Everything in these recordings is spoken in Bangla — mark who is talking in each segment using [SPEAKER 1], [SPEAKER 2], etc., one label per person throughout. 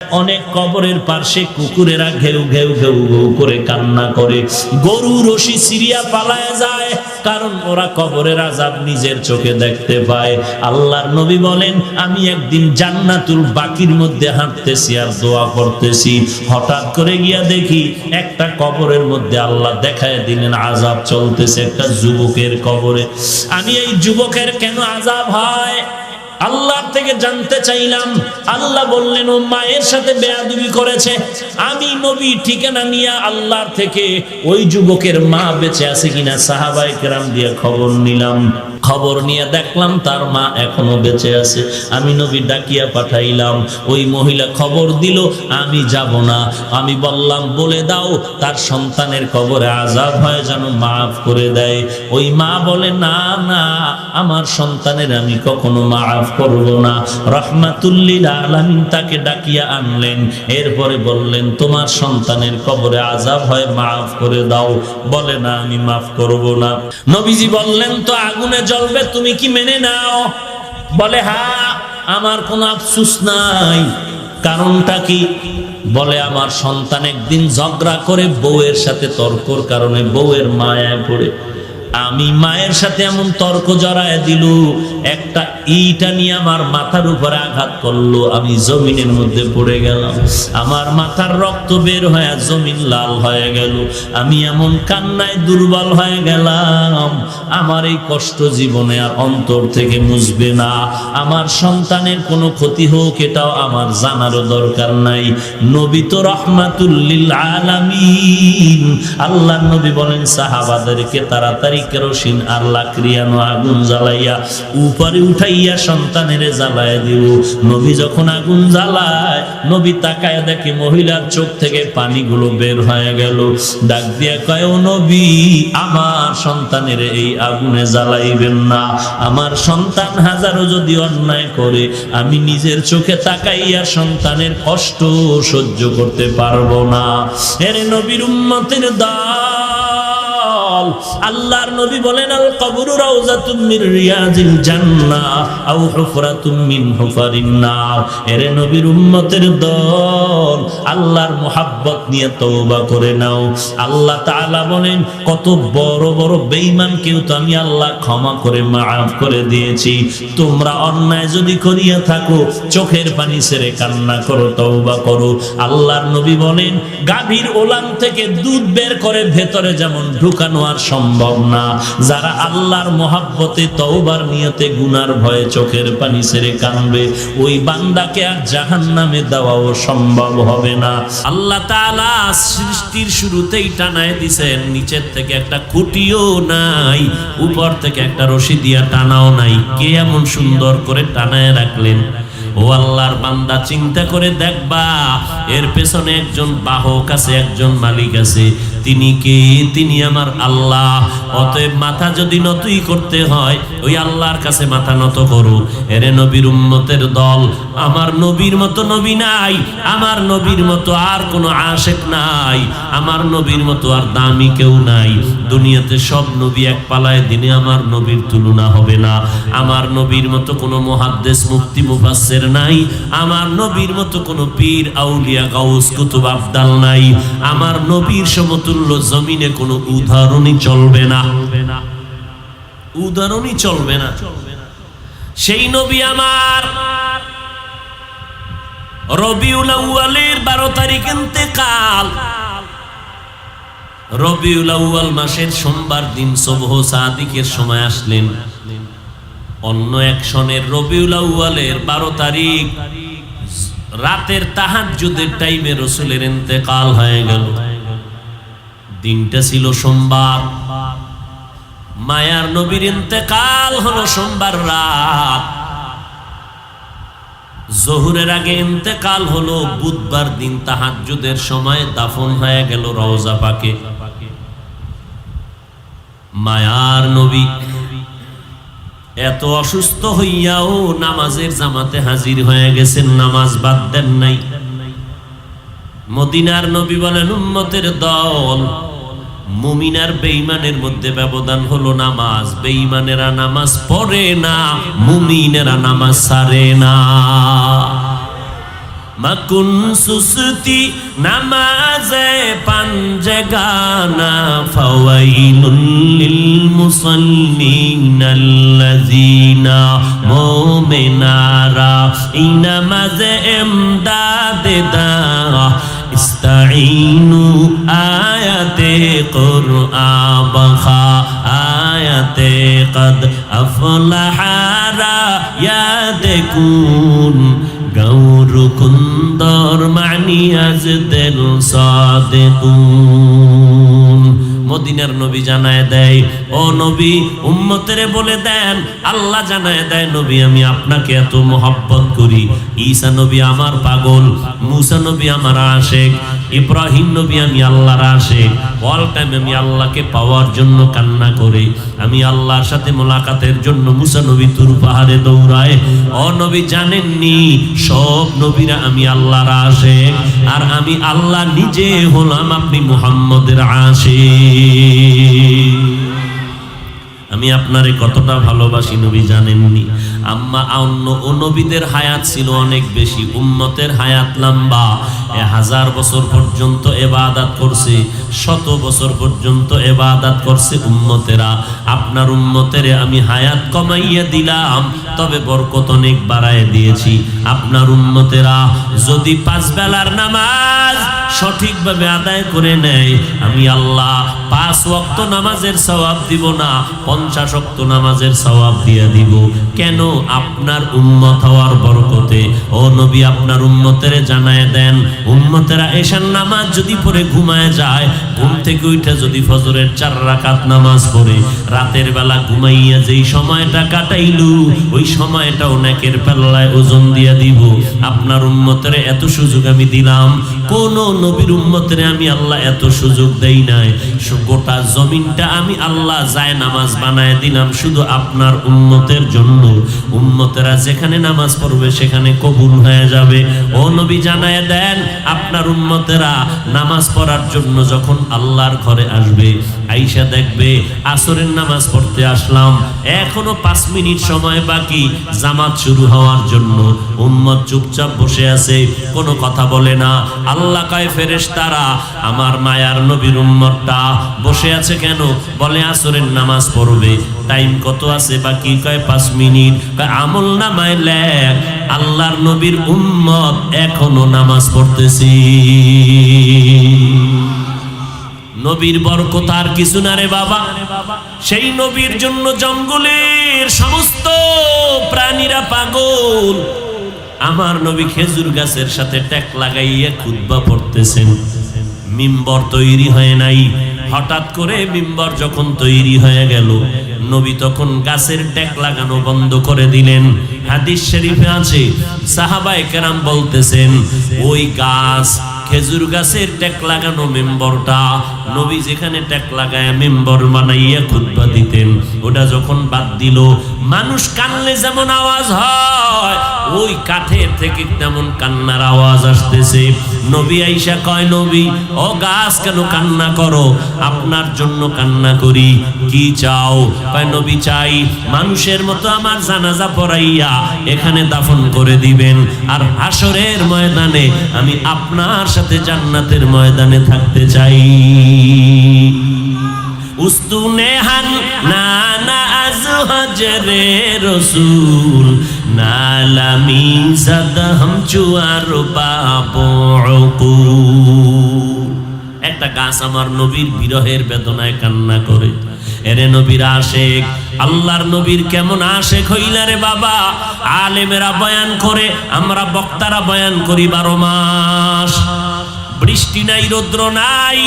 [SPEAKER 1] অনেক কবরের পাশে কুকুরেরা ঘেউ ঘেউ ঘেউ ঘেউ করে কান্না করে, গরু রশি সিরিয়া পালায় যায়, কারণ ওরা কবরের আযাব নিজের চোখে দেখতে পায়। আল্লাহর নবী বলেন, আমি একদিন জান্নাতুল বাকির মধ্যে হাঁটতেছি আর দোয়া করতেছি, হঠাৎ করে গিয়া দেখি একটা কবরের মধ্যে আল্লাহ দেখায় দিলেন আযাব চলতেছে একটা যুবকের কবরে। আমি এই যুবকের কেন আযাব হয় আল্লাহর থেকে জানতে চাইলাম। আল্লাহ বললেন, ও মায়ের সাথে বেয়াদবি করেছে। আমি নবী ঠিকানা নিয়ে আল্লাহর থেকে ওই যুবকের মা বেঁচে আছে কিনা সাহাবায়ে কেরাম দিয়ে খবর নিলাম। খবর নিয়ে দেখলাম তার মা এখনো বেঁচে আছে। আমি নবী ডাকিয়া পাঠাইলাম, ওই মহিলা খবর দিল আমি যাব না। আমি বললাম, বলে দাও তার সন্তানের কবরে আযাব হয় যেন মাফ করে দেয়। ওই মা বলে, না না, আমার সন্তানের আমি কখনো মাফ করব না। রাহমাতুল লিল আলামিন তাকে ডাকিয়া আনলেন, এরপরে বললেন, তোমার সন্তানের কবরে আযাব হয় মাফ করে দাও। বলে, না আমি মাফ করব না। নবীজি বললেন, তো আগুনে জ্বলবে, তুমি কি মেনে নাও? বলে, হ্যাঁ, আমার কোনো আফসোস নাই। কারণটা কি? বলে, আমার সন্তান একদিন ঝগড়া করে বউয়ের সাথে তর্কর কারণে বউয়ের মায়ায় পড়ে আমি মায়ের সাথে এমন তর্ক জড়ায় দিল, একটা ইটা নিয়ে আমার মাথার উপরে আঘাত করলো, আমি জমিনের মধ্যে পড়ে গেলাম। আমার মাথার রক্ত বের হয়ে জমিন লাল হয়ে গেল। আমি এমন কান্নায় দুর্বল হয়ে গেলাম, আমার এই কষ্ট জীবনে আর অন্তর থেকে মুছবে না। আমার সন্তানের কোনো ক্ষতি হোক এটাও আমার জানারও দরকার নাই। নবী তো রাহমাতুল লিল আলামিন। আল্লাহর নবী বলেন সাহাবাদেরকে তাড়াতাড়ি কেরোসিন আর লাকড়িয়ানো আগুন জ্বালাইয়া উপরে উঠাইয়া সন্তানের জ্বালায় দিও। নবী যখন আগুন জ্বালায়, নবী তাকায় দেখে মহিলার চোখ থেকে পানিগুলো বের হয়ে গেল। ডাক দিয়া কয়, ও নবী, আমার সন্তানের এই আগুনে জ্বালাইবেন না। আমার সন্তান হাজারো যদি অন্যায় করে, আমি নিজের চোখে তাকাইয়া সন্তানের কষ্ট সহ্য করতে পারবো না। এর নবীর উম্মতের দল, আল্লাহর নবী বলেন, আল কবরু রাউযাতুম মির রিয়াজিল জান্নাহ আও হুফরাতুম মিন হুফারিন নার। এর নবীর উম্মতের দল, আল্লাহর মুহাব্বত নিয়ে তওবা করে নাও। আল্লাহ তাআলা বলেন, কত বড় বড় বেঈমানকেও তো আমি আল্লাহ ক্ষমা করে মাফ করে দিয়েছি। তোমরা অন্যায় যদি করিয়া থাকো, চোখের পানি ছেড়ে কান্না করো, তওবা করো। আল্লাহর নবী বলেন, গাভীর ওলান থেকে দুধ বের করে ভেতরে যেমন ঢুকানো আর সম্ভব না, যারা আল্লাহর মহব্বতে তওবার নিয়তে গুনার ভয়ে চোখের পানি ছেড়ে কাঁদবে, ওই বান্দাকে আর জাহান্নামে দেওয়াও সম্ভব হবে না। আল্লাহ তাআলা সৃষ্টির শুরুতেই টানায় দিয়েছেন, নিচের থেকে একটা খুঁটিও নাই, উপর থেকে একটা রশি দিয়া টানাও নাই। কে এমন সুন্দর করে টানায় রাখলেন? ও আল্লাহর বান্দা, চিন্তা করে দেখবা, এর পেছনে একজন বাহক আছে, একজন মালিক আছে। তিনি কে? তিনি আমার আল্লাহ। অতএব মাথা যদি নতই করতে হয়, ওই আল্লাহর কাছে মাথা নত করো। এরে নবীর উম্মতের দল, আমার নবীর মতো নবী নাই, আমার নবীর মতো আর কোনো আশেক নাই, আমার নবীর মতো আর দামি কেউ নাই। দুনিয়াতে সব নবী এক পালায় দিনে আমার নবীর তুলনা হবে না। আমার নবীর মতো কোনো মুহাদ্দিস মুফতি মুফাসসির নাই, আমার নবীর মতো কোনো পীর আউলিয়া গাউস কুতুব আফদাল নাই। আমার নবীর সমতুল্য জমিনে কোনো উদাহরণই চলবে না, উদাহরণই চলবে না। সেই নবী আমার রবিউল আউয়ালের 12 তারিখ ইন্তেকাল। রবিউল আউয়াল মাসের সোমবার দিন সুবহ সাদিকের সময় আসলেন। অন্য এক সনের রবিউল আউয়ালের 12 তারিখ রাতের তাহাজ্জুদের টাইমে রাসূলের ইন্তেকাল হয়ে গেল। দিনটা ছিল সোমবার, মায়ার নবীর ইন্তেকাল হলো সোমবার রাত। জোহরের আগে ইন্তেকাল হলো, বুধবার দিন তাহাজ্জুদের সময় দাফন হয়ে গেল রওজা পাকে। মায়ার নবী এত অসুস্থ হইয়াও নামাজের জামাতে হাজির হয়ে গেছেন, নামাজ বাদ দেন নাই। মদিনার নবী বলেন, উম্মতের দল, মুমিন আর বেঈমানের মধ্যে ব্যবধান হলো নামাজ। বেঈমানেরা নামাজ পড়ে না, মুমিনেরা নামাজ ছাড়ে না। मकुन सुस्ती नमाज़े पंजगाना फवैलुल लिल मुसल्लीन अल्लज़ीना मोमिनारा इनमाज़े इमदादे दा इस्ताईनु आयते कुरआन बखा आयते कद अफलहारा यादकुन गौर कुंदर मानी आज दिल सादिकुन। মদিনার নবী জানায় দেয়, ও নবী উম্মতেরে বলে দেন, আল্লাহ জানায় দেয় নবী আমি আপনাকে এত মহব্বত করি। ঈসা নবী আমার পাগল, মুসা নবী আমার আশেক, ইব্রাহিম নবী আমি আল্লাহর আশেক। অল টাইম আমি আল্লাহকে পাওয়ার জন্য কান্না করি, আমি আল্লাহর সাথে মোলাকাতের জন্য মুসা নবী তুর পাহাড়ে দৌড়ায়। ও নবী জানেননি সব নবীরা আমি আল্লাহর আশেক, আর আমি আল্লাহ নিজে হলাম আপনি মুহাম্মদের আশেক। আমি আপনারে কতটা ভালোবাসি নবী জানেননি। আম্মা অন্য ও নবীদের হায়াত ছিল অনেক বেশি, উম্মতের হায়াত লম্বা। 1000 বছর পর্যন্ত ইবাদত করছে, 100 বছর পর্যন্ত ইবাদত করছে উম্মতেরা। আপনার উম্মতেরে আমি হায়াত কমাইয়া দিলাম, তবে বরকত অনেক বাড়ায় দিয়েছি। আপনার উম্মতেরা যদি 5 বেলার নামাজ সঠিকভাবে আদায় করে নেয়, আমি আল্লাহ 5 ওয়াক্ত নামাজের সওয়াব দিব না, 50 ওয়াক্ত নামাজের সওয়াব দিয়ে দিব। কেন? আপনার উম্মত হওয়ার বরকতে। ও নবী আপনার উম্মতেরে জানায় দেন, উম্মতেরা এশার নামাজ যদি পড়ে ঘুমায় যায়, ঘুম থেকে উঠে যদি ফজরের 4 রাকাত নামাজ পড়ে, রাতের বেলা ঘুমাইয়া যেই সময়টা কাটাইলু ওই সময়টা অনেকের পাল্লায় ওজন দিয়ে দিব। আপনার উম্মতেরে এত সুযোগ আমি দিলাম, কোন নবীর উম্মতেরে আমি আল্লাহ এত সুযোগ দেই নাই। গোটা জমিনটা আমি আল্লাহ যায় নামাজ বানায় দিলাম শুধু আপনার উম্মতের জন্য। উম্মতেরা যেখানে নামাজ পড়বে সেখানে কবুল হয়ে যাবে। ও নবী জানায় দেন, আপনার উম্মতেরা নামাজ পড়ার জন্য যখন আল্লাহর ঘরে আসবে, আইসা দেখবে আসরের নামাজ পড়তে আসলাম, এখনো 5 মিনিট সময় বাকি জামাত শুরু হওয়ার জন্য। উম্মত চুপচাপ বসে আছে, কোনো কথা বলে না। আল্লাহ কয় ফেরেশতারা, আমার মায়ার নবীর উম্মতটা বসে আছে কেন? বলে আসরের নামাজ পড়বে, টাইম কত আছে বাকি? কয় 5 মিনিট। কয় আমল নামায় লেখ, আল্লাহর নবীর উম্মত এখনো নামাজ পড়তেছি। নবীর বরকত আর কিছু না রে বাবা। সেই নবীর জন্য জঙ্গলের সমস্ত প্রাণীরা পাগল। আমার নবী খেজুর গাছের সাথে ট্যাক লাগাইয়া খুতবা পড়তেছেন, মিম্বর তৈরি হয় নাই। হঠাৎ করে মিম্বর যখন তৈরি হয়ে গেল, নবী তখন গাছের ট্যাক লাগানো বন্ধ করে দিলেন। হাদিস শরীফে আছে, সাহাবায়ে কেরাম বলতেছেন ওই গাছ খেজুর গাছের ট্যাক লাগানো মেম্বরটা নবী যেখানে ট্যাক লাগায় মেম্বর বানাইয়া খুতবা দিতেন, ওটা যখন বাদ দিল, মানুষ কানলে যেমন আওয়াজ হয় ওই কাঠের থেকে তেমন কান্নার আওয়াজ আসতেছে। নবী আইসা কয়, নবী ও গাছ কেন কান্না করো? আপনার জন্য কান্না করি। কি চাও? কয় নবী চাই মানুষের মতো আমার জানাজা পড়াইয়া এখানে দাফন করে দিবেন, আর হাসরের ময়দানে আমি আপনার সাথে জান্নাতের ময়দানে থাকতে চাই। উস্তুনে হান নানা আজ হজরে রসুল নালামি জাদা হাম চুয়ার বাবু। একটা গাছ আমার নবীর বিরহের বেদনায় কান্না করে। এরে নবীর আশেক, আল্লাহর নবীর কেমন আশেক হইলা রে বাবা। আলেমেরা বয়ান করে, আমরা বক্তারা বয়ান করি 12 মাস। বৃষ্টি নাই, রৌদ্র নাই,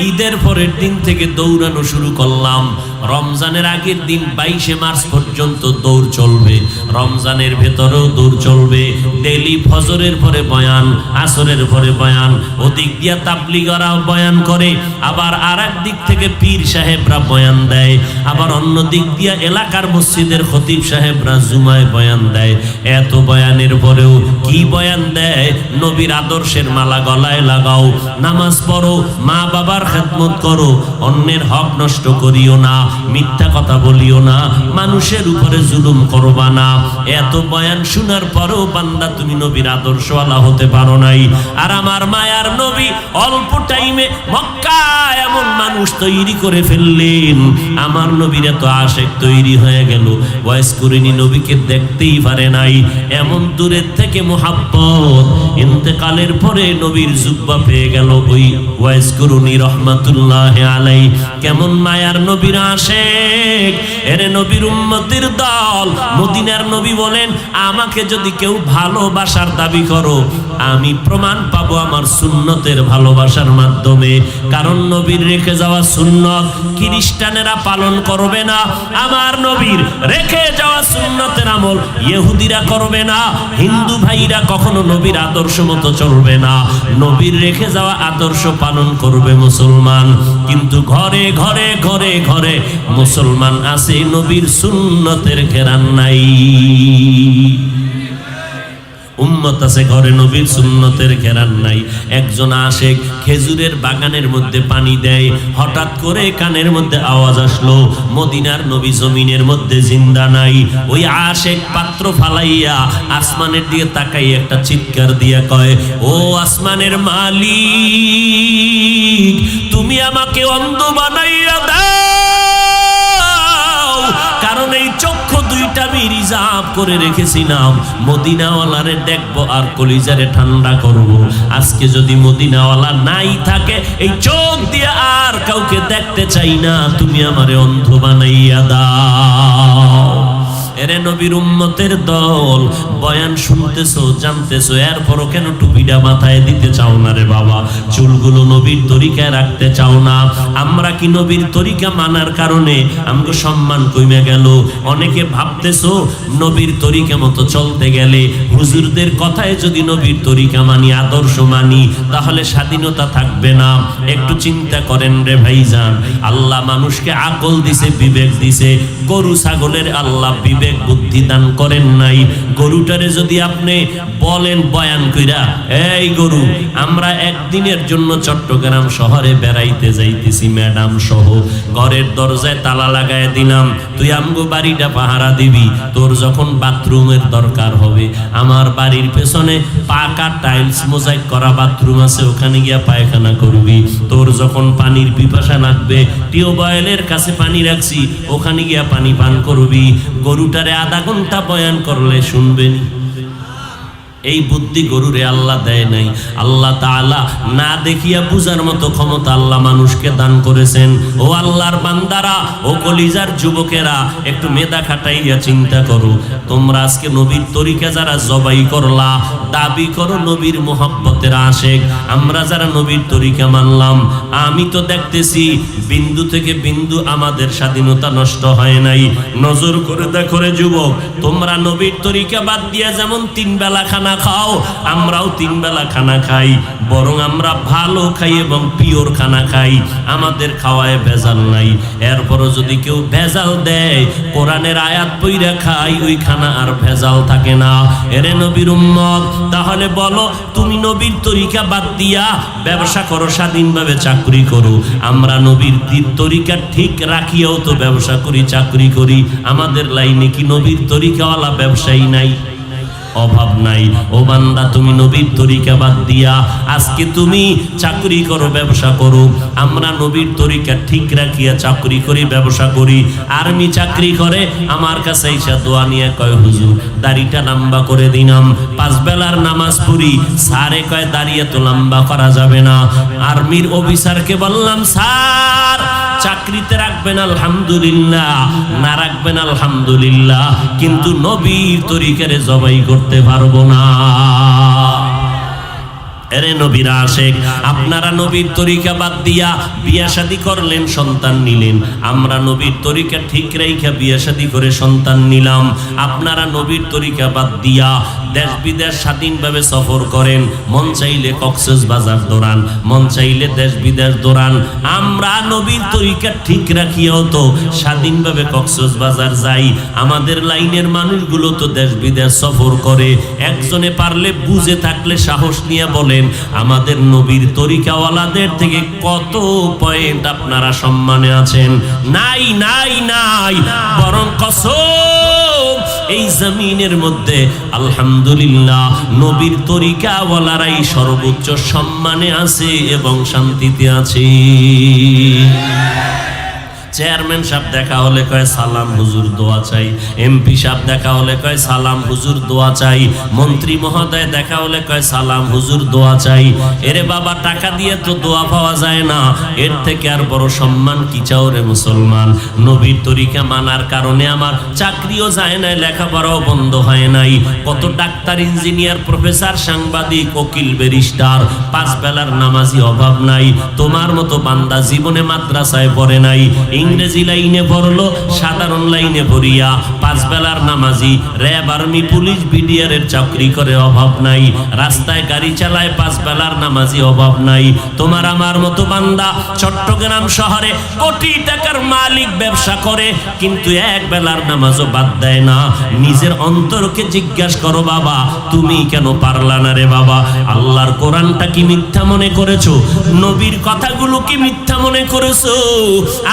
[SPEAKER 1] ঈদের পরের দিন থেকে দৌড়ানো শুরু করলাম। রমজানের আগের দিন 22শে মার্চ পর্যন্ত দৌড় চলবে, রমজানের ভেতরেও দৌড় চলবে। ডেইলি ফজরের পরে বয়ান, আসরের পরে বয়ান, ওদিক দিয়া তাবলিগরাও বয়ান করে, আবার আর এক দিক থেকে পীর সাহেবরা বয়ান দেয়, আবার অন্য দিক দিয়া এলাকার মসজিদের খতিব সাহেবরা জুমায় বয়ান দেয়। এত বয়ানের পরেও কি বয়ান দেয়? নবীর আদর্শের মালা গলায় লাগাও, নামাজ পড়ো, মা বাবার খেদমত করো, অন্যের হক নষ্ট করিও না। মিথ্যা কথা বলিও না, মানুষের উপরে জুলুম করবা না। এত বয়ান শোনার পরেও বান্দা তুমি নবীর আদর্শওয়ালা হতে পারো নাই। আর আমার মায়ার নবী অল্প টাইমে মক্কা এমন মানুষ তৈরি করে ফেললেন, আমার নবীর এত আশেক তৈরি হয়ে গেল, ওয়াইস করিনি নবীকে দেখতেই পারে নাই, এমন দূরের থেকে মুহাব্বত। ইন্তেকালের পরে নবীর জুব্বা পেয়ে গেল ওই ওয়াইস করিনি রহমাতুল্লাহ আলাই। কেমন মায়ার নবীর আশেক, এরে নবীর উম্মতের দল। মদিনার নবী বলেন, আমাকে যদি কেউ ভালোবাসার দাবি করো, আমি প্রমাণ পাবো আমার সুন্নতের ভালোবাসার মাধ্যমে। কারণ নবীর রেখে যাওয়া সুন্নত খ্রিস্টানেরা পালন করবে না, আমার নবীর রেখে যাওয়া সুন্নতের আমল ইহুদিরা করবে না, হিন্দু ভাইরা কখনো নবীর আদর্শ মতো চলবে না। নবীর রেখে যাওয়া আদর্শ পালন করবে মুসলমান। কিন্তু ঘরে ঘরে ঘরে ঘরে মুসলমান আছে, নবীর সুন্নতের ঘেরান নাই। উম্মত আছে ঘরে, নবীর সুন্নতের ঘেরান নাই। একজন আশেক খেজুরের বাগানের মধ্যে পানি দেয়, হঠাৎ করে কানের মধ্যে আওয়াজ আসলো, মদিনার নবী জমিনের মধ্যে জিন্দা নাই। ওই আশেক পাত্র ফালাইয়া আসমানের দিকে তাকাই একটা চিৎকার দিয়া কয়, ও আসমানের মালিক, তুমি আমাকে অন্ধ বানাইয়া দাও, কারণ এই চক্ষু দুইটা আমি রিজার্ভ করে রেখেছিলাম, মদিনাওয়ালারে দেখবো আর কলিজারে ঠান্ডা করব। আজকে যদি মদিনাওয়ালা নাই থাকে, এই চোখ দিয়ে আর কাউকে দেখতে চাই না, তুমি আমারে অন্ধ বানাইয়া দাও। এরে নবীর উম্মতের দল, বয়ান শুনতেছো, জানতেছো, এরপরও কেন টুপিটা মাথায় দিতে চাও না রে বাবা? চুলগুলো নবীর তরিকায় রাখতে চাও না? আমরা কি নবীর তরিকা মানার কারণে আমাকে সম্মান কমে গেল? অনেকে ভাবতেছো নবীর তরিকা মতো চলতে গেলে, হুজুরদের কথায় যদি নবীর তরিকা মানি, আদর্শ মানি, তাহলে স্বাধীনতা থাকবে না। একটু চিন্তা করেন রে ভাইজান, আল্লাহ মানুষকে আকল দিছে, বিবেক দিছে, গরু ছাগলের আল্লাহ বিবেক বুদ্ধি দান করেন নাই। গরুটারে যদি আপনি বলেন বয়ান কইরা, এই গরু, আমরা একদিনের জন্য চট্টগ্রাম শহরে বেড়াইতে যাইতেছি ম্যাডাম সহ, ঘরের দরজায় তালা লাগায় দিলাম, তুই আমগো বাড়িটা পাহারা দিবি, তোর যখন বাথরুমের দরকার হবে, আমার বাড়ির পেছনে পাকা টাইলস মোজাইক করা বাথরুম আছে, ওখানে গিয়া পায়খানা করবি, তোর যখন পানির পিপাসা লাগবে, টিউবওয়েলের কাছে পানি রাখছি, ওখানে গিয়া পানি পান করবি। গরুটারে আধা ঘন্টা বয়ান করলে শুনবেন? এই বুদ্ধি গরুরে আল্লাহ দেয় নাই। আল্লাহ তাআলা না দেখিয়া বুঝার মতো ক্ষমতা আল্লাহ মানুষকে দান করেছেন। ও আল্লাহর বান্দারা, ও কলিজার যুবকেরা, একটু মেধা খাটাইয়া চিন্তা করো। তোমরা আজকে নবীর তরিকা যারা জবাই করলা, দাবি করো নবীর মোহাব্বতের আশেক। আমরা যারা নবীর তরিকা মানলাম, আমি তো দেখতেছি বিন্দু থেকে বিন্দু আমাদের স্বাধীনতা নষ্ট হয় নাই। নজর করে দেখো রে যুবক, তোমরা নবীর তরিকা বাদ দিয়া যেমন 3 বেলা খানা খাও, আমরাও 3 বেলা খানা খাই, বরং আমরা ভালো খাই এবং পিওর খানা খাই, আমাদের খাওয়ায় ভেজাল নাই। এরপরও যদি কেউ ভেজাল দেয়, কোরআনের আয়াত পইরা খাই, ওই খানা আর ভেজাল থাকে না। এরে নবীর উম্মত, তাহলে বলো, তুমি নবীর তরিকা বাদ দিয়া ব্যবসা করো, স্বাধীনভাবে চাকরি করো। আমরা নবীর তরিকা ঠিক রাখিয়াও তো ব্যবসা করি, চাকরি করি। আমাদের লাইনে কি নবীর তরিকাওয়ালা ব্যবসায়ী নাই? অভাব নাই। ও বান্দা, তুমি নবীর তরিকা বাদ দিয়া আজকে তুমি চাকরি করো, ব্যবসা করো। আমরা নবীর তরিকা ঠিক রাখিয়া চাকরি করি, ব্যবসা করি। আর্মি চাকরি করে, আমার কাছে এসে দোয়া নিয়ে কয়, হুজুর দাড়িটা লম্বা করে দিলাম, 5 বেলার নামাজ পড়ি। স্যারে কয়, দাঁড়িয়ে তো লম্বা করা যাবে না। আর্মির অফিসারকে বললাম, স্যার চাকরিতে রাখবেন আলহামদুলিল্লাহ, না রাখবেন আলহামদুলিল্লাহ, কিন্তু নবীর তরিকারে জবাই করতে পারবো না। এরে নবীর আশেক, আপনারা নবীর তরিকা বাদ দিয়া বিয়া শাদী করলেন, সন্তান নিলেন। আমরা নবীর তরিকা ঠিক রাইখা বিয়া শাদী করে সন্তান নিলাম। আপনারা নবীর তরিকা বাদ দিয়া দেশ বিদেশ স্বাধীনভাবে সফর করেন, মন চাইলে কক্সবাজার দৌড়ান, মন চাইলে দেশ বিদেশ দৌড়ান। আমরা নবীর তরিকা ঠিক রাখিয়াও তো স্বাধীনভাবে কক্সবাজার যাই। আমাদের লাইনের মানুষগুলো তো দেশ বিদেশ সফর করে। একজনে পারলে বুঝে থাকলে সাহস নিয়ে বলেন, আমাদের নবীর তরিকাওয়ালাদের থেকে কত পয়েন্ট আপনারা সম্মানে আছেন? নাই নাই নাই। বরং কসম, এই জমিনের মধ্যে আলহামদুলিল্লাহ নবীর তরিকাওয়ালারাই সর্বোচ্চ সম্মানে আছে এবং শান্তিতে আছে। চেয়ারম্যান সাহেব দেখা হলে কয় সালাম হুজুর দোয়া চাই, এমপি সাহেব দেখা হলে কয় সালাম হুজুর দোয়া চাই, মন্ত্রী মহোদয় দেখা হলে কয় সালাম হুজুর দোয়া চাই। এরে বাবা, টাকা দিয়ে তো দোয়া পাওয়া যায় না, এর থেকে আর বড় সম্মান কি চাও রে মুসলমান? নবীর তরিকা মানার কারণে আমার চাকরিও যায় নাই, লেখাপড়াও বন্ধ হয় নাই। কত ডাক্তার, ইঞ্জিনিয়ার, প্রফেসর, সাংবাদিক, উকিল, ব্যারিস্টার, পাঁচ বেলার নামাজি অভাব নাই। তোমার মতো বান্দা জীবনে মাদ্রাসায় পড়ে নাই, ইংরেজি লাইনে পড়লো, সাধারণ লাইনে পড়িয়া পাঁচ বেলার নামাজি, র্যাব, আর্মি, পুলিশ, বিডিআর এর চাকরি করে অভাব নাই। রাস্তায় গাড়ি চালায়, পাঁচ বেলার নামাজি অভাব নাই। তোমার আমার মতো বান্দা চট্টগ্রাম শহরে কোটি টাকার মালিক, ব্যবসা করে, কিন্তু এক বেলার নামাজও বাদ দেয় না। নিজের অন্তরকে জিজ্ঞাসা করো, বাবা তুমি কেন পারলা না রে বাবা? আল্লাহর কোরআনটা কি মিথ্যা মনে করেছো? নবীর কথাগুলো কি মিথ্যা মনে করেছো?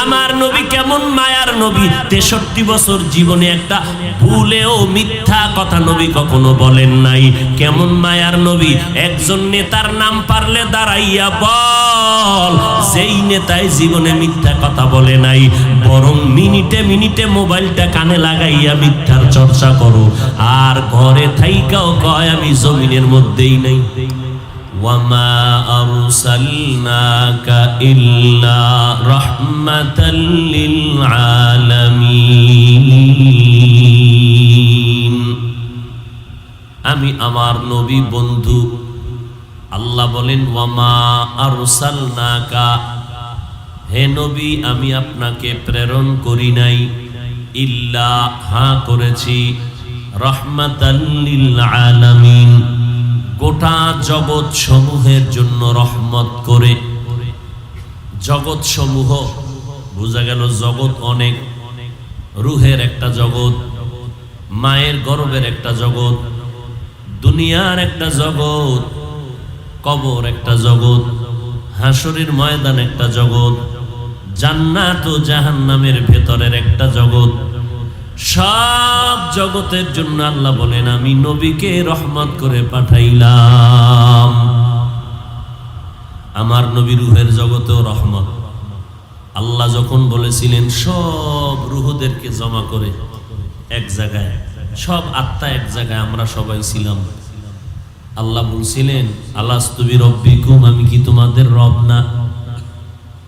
[SPEAKER 1] আমার নবী কেমন মায়ার নবী, 63 বছর জীবনে একটা ভুলেও মিথ্যা কথা নবী কখনো বলেন নাই। কেমন মায়ার নবী, একজন নেতার নাম পারলে দাঁড়াইয়া বল, যেই নেতায় জীবনে মিথ্যা কথা বলে নাই। বরং মিনিটে মিনিটে মোবাইলটা কানে লাগাইয়া মিথ্যার চর্চা করো, আর ঘরে থাইকাও কয় আমি জমিনের মধ্যেই নাই। وما أرسلناك إلا رحمة للعالمين। আমি আমার নবী বন্ধু, আল্লাহ বলেন ওয়ামা আরসালনাকা, হে নবী আমি আপনাকে প্রেরণ করি নাই, ইল্লা, হ্যাঁ করেছি, রাহমাতাল লিল আলামিন, গোটা জগৎ সমূহের জন্য রহমত করে। জগৎ সমূহ বোঝা গেল, জগৎ অনেক, রুহের একটা জগৎ, মায়ের গর্ভের একটা জগৎ, দুনিয়ার একটা জগৎ, কবর একটা জগৎ, হাসরের ময়দান একটা জগৎ, জান্নাত ও জাহান্নামের ভেতরের একটা জগৎ। সব জগতের জন্য আল্লাহ বলেন আমি নবীকে রহমত করে পাঠাইলাম। আমার নবী রুহের জগতেও রহমত। আল্লাহ যখন বলেছিলেন সব রুহদেরকে জমা করে এক জায়গায়, সব আত্মা এক জায়গায়, আমরা সবাই ছিলাম। আল্লাহ বলছিলেন আলাস্তু বিরব্বিকুম, আমি কি তোমাদের রব না?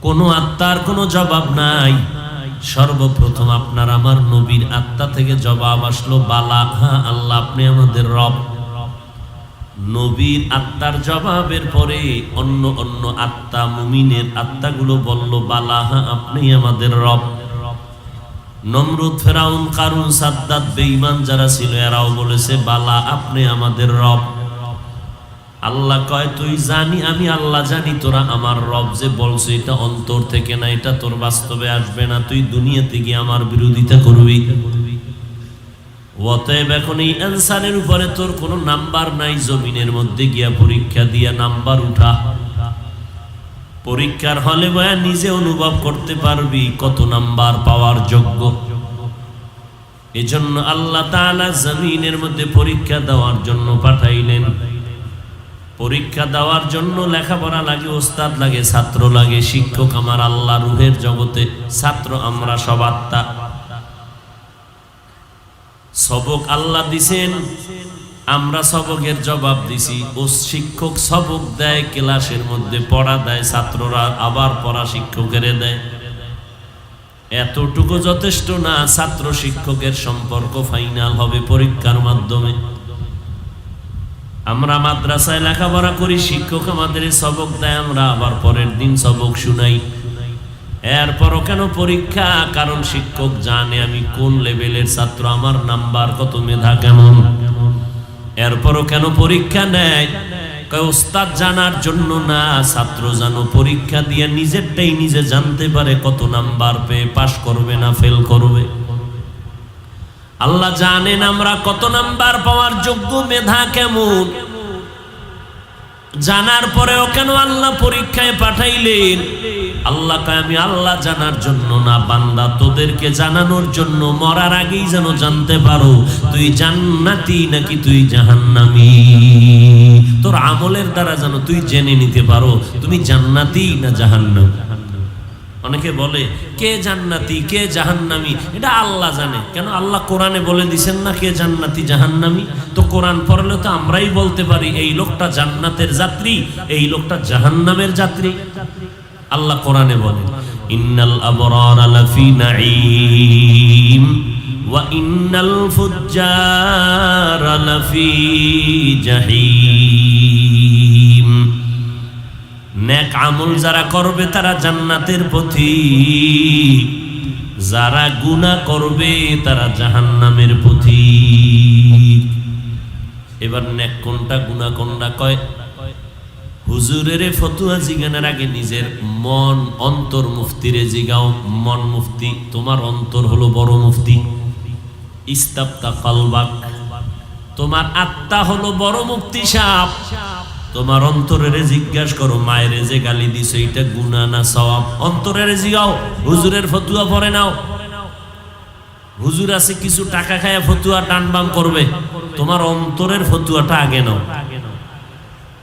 [SPEAKER 1] কোন আত্মার কোনো জবাব নাই। সর্বপ্রথম আপনার আমার নবীর আত্মা থেকে জবাব আসলো বালা, হ্যাঁ আল্লাহ আপনি আমাদের রব। নবীর আত্মার জবাবের পরে অন্য অন্য আত্মা, মুমিনের আত্মাগুলো বলল বালা, হ্যাঁ আপনি আমাদের রব। নমরুদ, ফেরাউন, কারুন, সাদ্দাত, বেঈমান যারা ছিল এরাও বলেছে বালা আপনি আমাদের রব। আল্লাহ কয় তুই জানি, আমি আল্লাহ জানি তোরা আমার রব যে বলছে এটা অন্তর থেকে না, এটা তোর বাস্তবে আসবে না, তুই দুনিয়াতে গিয়ে আমার বিরোধিতা করবি। অতএব এখন এই অ্যানসারের উপরে তোর কোনো নাম্বার নাই, জমিনের মধ্যে গিয়া পরীক্ষা দিয়া নাম্বার উঠা। পরীক্ষার হলে বয়া নিজে অনুভব করতে পারবি কত নাম্বার পাওয়ার যোগ্য। এজন্য আল্লাহ তাআলা জমিনের মধ্যে পরীক্ষা দেওয়ার জন্য পাঠাইলেন। পরীক্ষা দেওয়ার জন্য লেখাপড়া লাগে, ওস্তাদ লাগে, ছাত্র লাগে, শিক্ষক আমার আল্লাহ রুহের জগতে, ছাত্র আমরা সব আত্মা। সবক আল্লাহ দিছেন, আমরা সবকের জবাব দিছি। ও শিক্ষক সবক দেয়, ক্লাসের মধ্যে পড়া দেয়, ছাত্ররা আবার পড়া শিক্ষকের দেয়। এতটুকু যথেষ্ট না, ছাত্র শিক্ষকের সম্পর্ক ফাইনাল হবে পরীক্ষার মাধ্যমে। আমরা মাদ্রাসায় লেখাপড়া করি, শিক্ষক আমাদের সবক দেয়, আমরা আবার পরের দিন সবক শুনাই। এরপরও কেন পরীক্ষা? কারণ শিক্ষক জানে আমি কোন লেভেলের ছাত্র, আমার নাম্বার কত, মেধা কেমন। এরপরও কেন পরীক্ষা নেয়? কয় ওস্তাদ জানার জন্য না, ছাত্র যেন পরীক্ষা দিয়ে নিজেরটাই নিজে জানতে পারে কত নাম্বার পেয়ে পাশ করবে না ফেল করবে। আল্লাহ জানেন আমরা কত নাম্বার পাওয়ার যোগ্য, মেধা কেমন। জানার পরেও কেন আল্লাহ পরীক্ষায় পাঠাইলেন? আল্লাহ কয় আমি আল্লাহ জানার জন্য না, বান্দা তোদেরকে জানানোর জন্য, মরার আগেই যেন জানতে পারো তুই জান্নাতি নাকি তুই জাহান্নামী। তোর আমলের দ্বারা যেন তুই জেনে নিতে পারো তুমি জান্নাতি না জাহান্নামী। অনেকে বলে কে জান্নাতি কে জাহান্নামী, এটা আল্লাহ জানে। কেন? আল্লাহ কোরআনে বলে দিছেন না কে জান্নাতি জাহান্নামী? তো কোরআন পড়লে তো আমরাই বলতে পারি এই লোকটা জান্নাতের যাত্রী, এই লোকটা জাহান্নামের যাত্রী। আল্লাহ কোরআনে বলে ইন্নাল আবরারা লাফি নাঈম ওয়া ইন্নাল ফুজ্জারা লাফি জাহিম। নেক আমল যারা করবে তারা জান্নাতের পথিক, যারা গুনাহ করবে তারা জাহান্নামের পথিক। এবার নেক কোনটা গুনাহ কোনটা? কয় হুজুরের ফতুয়া জিজ্ঞানার আগে নিজের মন অন্তর মুফতিরে জিগাও। মন মুফতি, তোমার অন্তর হলো বড় মুফতি। ইস্তাফতা কলবাক, তোমার আত্মা হলো বড় মুফতি সাহেব। তোমার অন্তরের জিজ্ঞাসা করো মায়ের যে গালি দিছো এটা গুনাহ না সওয়াব? অন্তরের জিগাও, হুজুরের ফতুয়া পড়ে নাও। হুজুর আছে কিছু টাকা খায় ফতুয়া টানবাম করবে, তোমার অন্তরের ফতুয়াটা আগে নাও।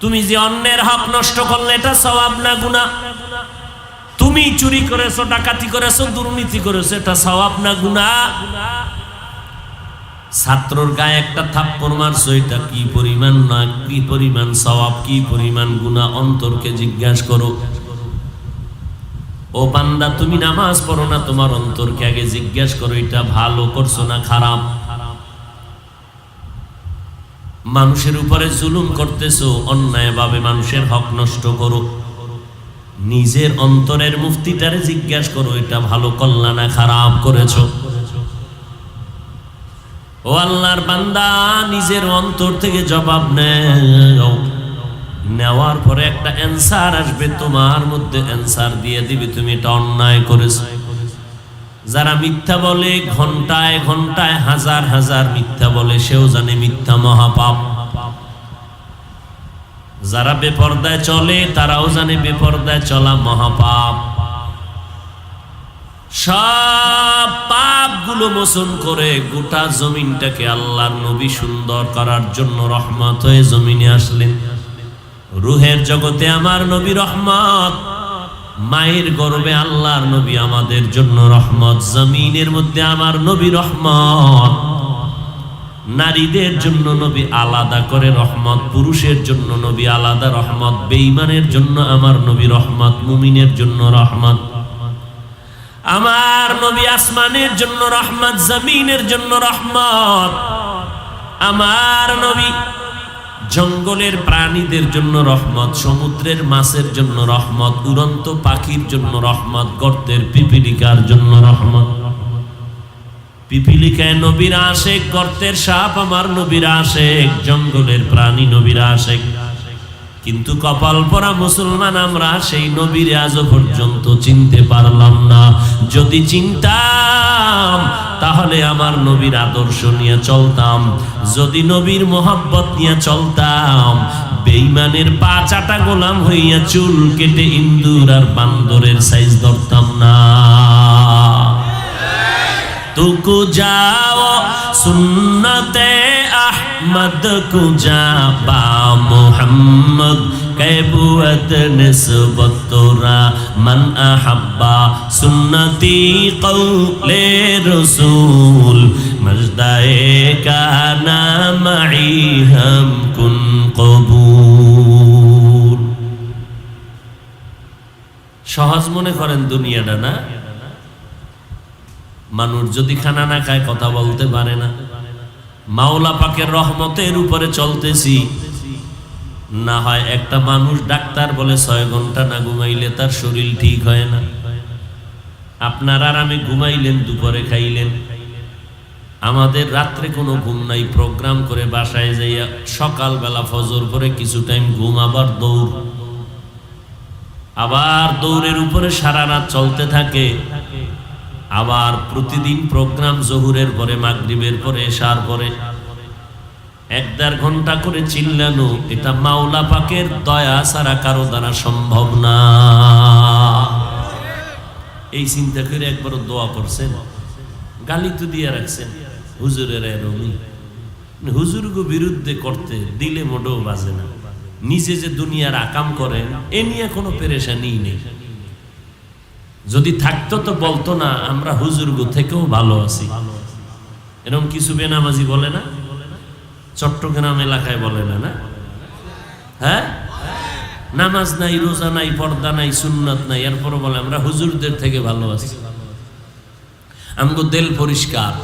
[SPEAKER 1] তুমি যে অন্যের হক নষ্ট করলে এটা সওয়াব না গুনাহ? তুমি চুরি করেছো, ডাকাতি করেছো, দুর্নীতি করেছো, এটা সওয়াব না গুনাহ? ছাত্রর গায়ে একটা থাপ্পড় মারছো, এটা কি পরিমাণ না কি পরিমাণ সওয়াব, কি পরিমাণ গুনাহ? অন্তরকে জিজ্ঞাসা করো। ও বান্দা তুমি নামাজ পড়ো না, তোমার অন্তরকে আগে জিজ্ঞাসা করো এটা ভালো করছো না খারাপ। মানুষের উপরে জুলুম করতেছো, অন্যায়ভাবে মানুষের হক নষ্ট করো, নিজের অন্তরের মুফতিটারে জিজ্ঞাসা করো এটা ভালো করলা না খারাপ করেছো। ও আল্লাহর বান্দা, নিজের অন্তর থেকে জবাব নেও। নেওয়ার পরে একটা অ্যানসার আসবে, তোমার মধ্যে অ্যানসার দিয়ে দিবে তুমি এটা অন্যায় করেছো। যারা মিথ্যা বলে ঘন্টায় ঘন্টায় হাজার হাজার মিথ্যা বলে, সেও জানে মিথ্যা মহাপাপ। যারা বেপরদায় চলে তারাও জানে বেপরদায় চলা মহাপাপ। সব পাপগুলো মোচন করে গোটা জমিনটাকে আল্লাহর নবী সুন্দর করার জন্য রহমত হয়ে জমিনে আসলেন। রুহের জগতে আমার নবী রহমত, মায়ের গর্ভে আল্লাহর নবী আমাদের জন্য রহমত, জমিনের মধ্যে আমার নবী রহমত। নারীদের জন্য নবী আলাদা করে রহমত, পুরুষের জন্য নবী আলাদা রহমত, বেঈমানের জন্য আমার নবী রহমত, মুমিনের জন্য রহমত। আমার নবী আসমানের জন্য রহমত, জমিনের জন্য রহমত। আমার নবী জঙ্গলের প্রাণীদের জন্য রহমত, সমুদ্রের মাছের জন্য রহমত, উড়ন্ত পাখির জন্য রহমত, গর্তের পিপিলিকার জন্য রহমত। পিপিলিকায় নবীর আশেক, গর্তের সাপ আমার নবীর আশেক, জঙ্গলের প্রাণী নবীর আশেক। কিন্তু কপাল পরা মুসলমান আমরা সেই নবীর আজও পর্যন্ত চিনতে পারলাম না। যদি চিনতাম তাহলে আমার নবীর আদর্শ নিয়ে চলতাম, যদি নবীর মোহাব্বত নিয়ে চলতাম, বেঈমানের পা চাটা গোলাম হইয়া চুল কেটে ইন্দুর আর বান্দরের সাইজ ধরতাম না। तुको जाओ सुन्नते अहमद को जा बा मोहम्मद कैबुअत निस्बत तोरा मन अहब्बा सुन्नती कौले रसूल मजदाए का नामई हम कुन कबूल। সহজ মনে করেন দুনিয়াটা না? মানুষ যদি খানা না খায় কথা বলতে পারে না। মাওলা পাকের রহমতের উপরে চলতেছি, না হয় একটা মানুষ ডাক্তার বলে 6 ঘন্টা না ঘুমাইলে তার শরীর ঠিক হয় না। আপনার আর আমি ঘুমাইলেন, দুপুরে খাইলেন, আমাদের রাত্রে কোনো ঘুম নাই, প্রোগ্রাম করে বাসায় যাইয়া সকালবেলা ফজর করে কিছু টাইম ঘুম, আবার দৌড়, আবার দৌড়ের উপরে সারা রাত চলতে থাকে। আবার প্রতিদিন প্রোগ্রাম, জোহরের পরে, মাগরিবের পরে, এশার পরে 1-1.5 ঘন্টা করে চিল্লানো। এটা মাওলা পাকের দয়া ছাড়া কারো দ্বারা সম্ভব না। এই চিন্তা করে একবার দোয়া করছেন, গালি তো দিয়ে রাখছেন হুজুরের এরমি, হুজুরগো বিরুদ্ধে করতে দিলে মোটেও বাজে না। নিজে যে দুনিয়ার আকাম করেন এ নিয়ে কোনো পেরেশানি নেই। যদি থাকতো তো বলতো না আমরা হুজুরগো থেকেও ভালো আছি। এরকম কিছু বেনামাজি বলে না, চট্টগ্রাম এলাকায় বলে না, না? হ্যাঁ, নামাজ নাই, রোজা নাই, পর্দা নাই, সুন্নাত নাই, এরপরও বলে আমরা হুজুরদের থেকে ভালো আছি। আমগো দিল পরিষ্কার।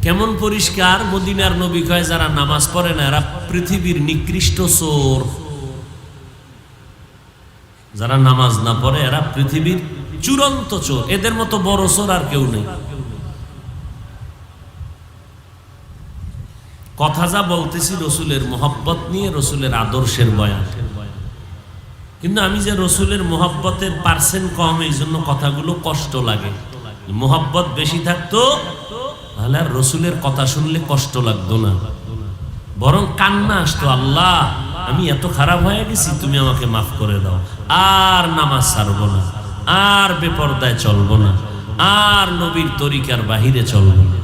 [SPEAKER 1] কেমন পরিষ্কার? মদিনার নবী কয় যারা নামাজ পড়ে না এরা পৃথিবীর নিকৃষ্ট চোর। যারা নামাজ না পড়ে এরা পৃথিবীর চূড়ান্ত চোর। এদের মতো বড় চোর আর কেউ নেই। কথা যা বলতেছি রসুলের মোহব্বত নিয়ে, রসুলের আদর্শের বয়ান। কিন্তু আমি যে রসুলের মোহব্বতের পার্সেন্ট কম, এই জন্য কথাগুলো কষ্ট লাগে। মোহব্বত বেশি থাকতো তাহলে আর রসুলের কথা শুনলে কষ্ট লাগতো না, বরং কান্না আসতো, আল্লাহ আমি এত খারাপ হয়ে গেছি, তুমি আমাকে মাফ করে দাও। আর নামাজ ছাড়বো না, আর বেপরদায় চলবো না, আর নবীর তরিকার বাহিরে চলবো না।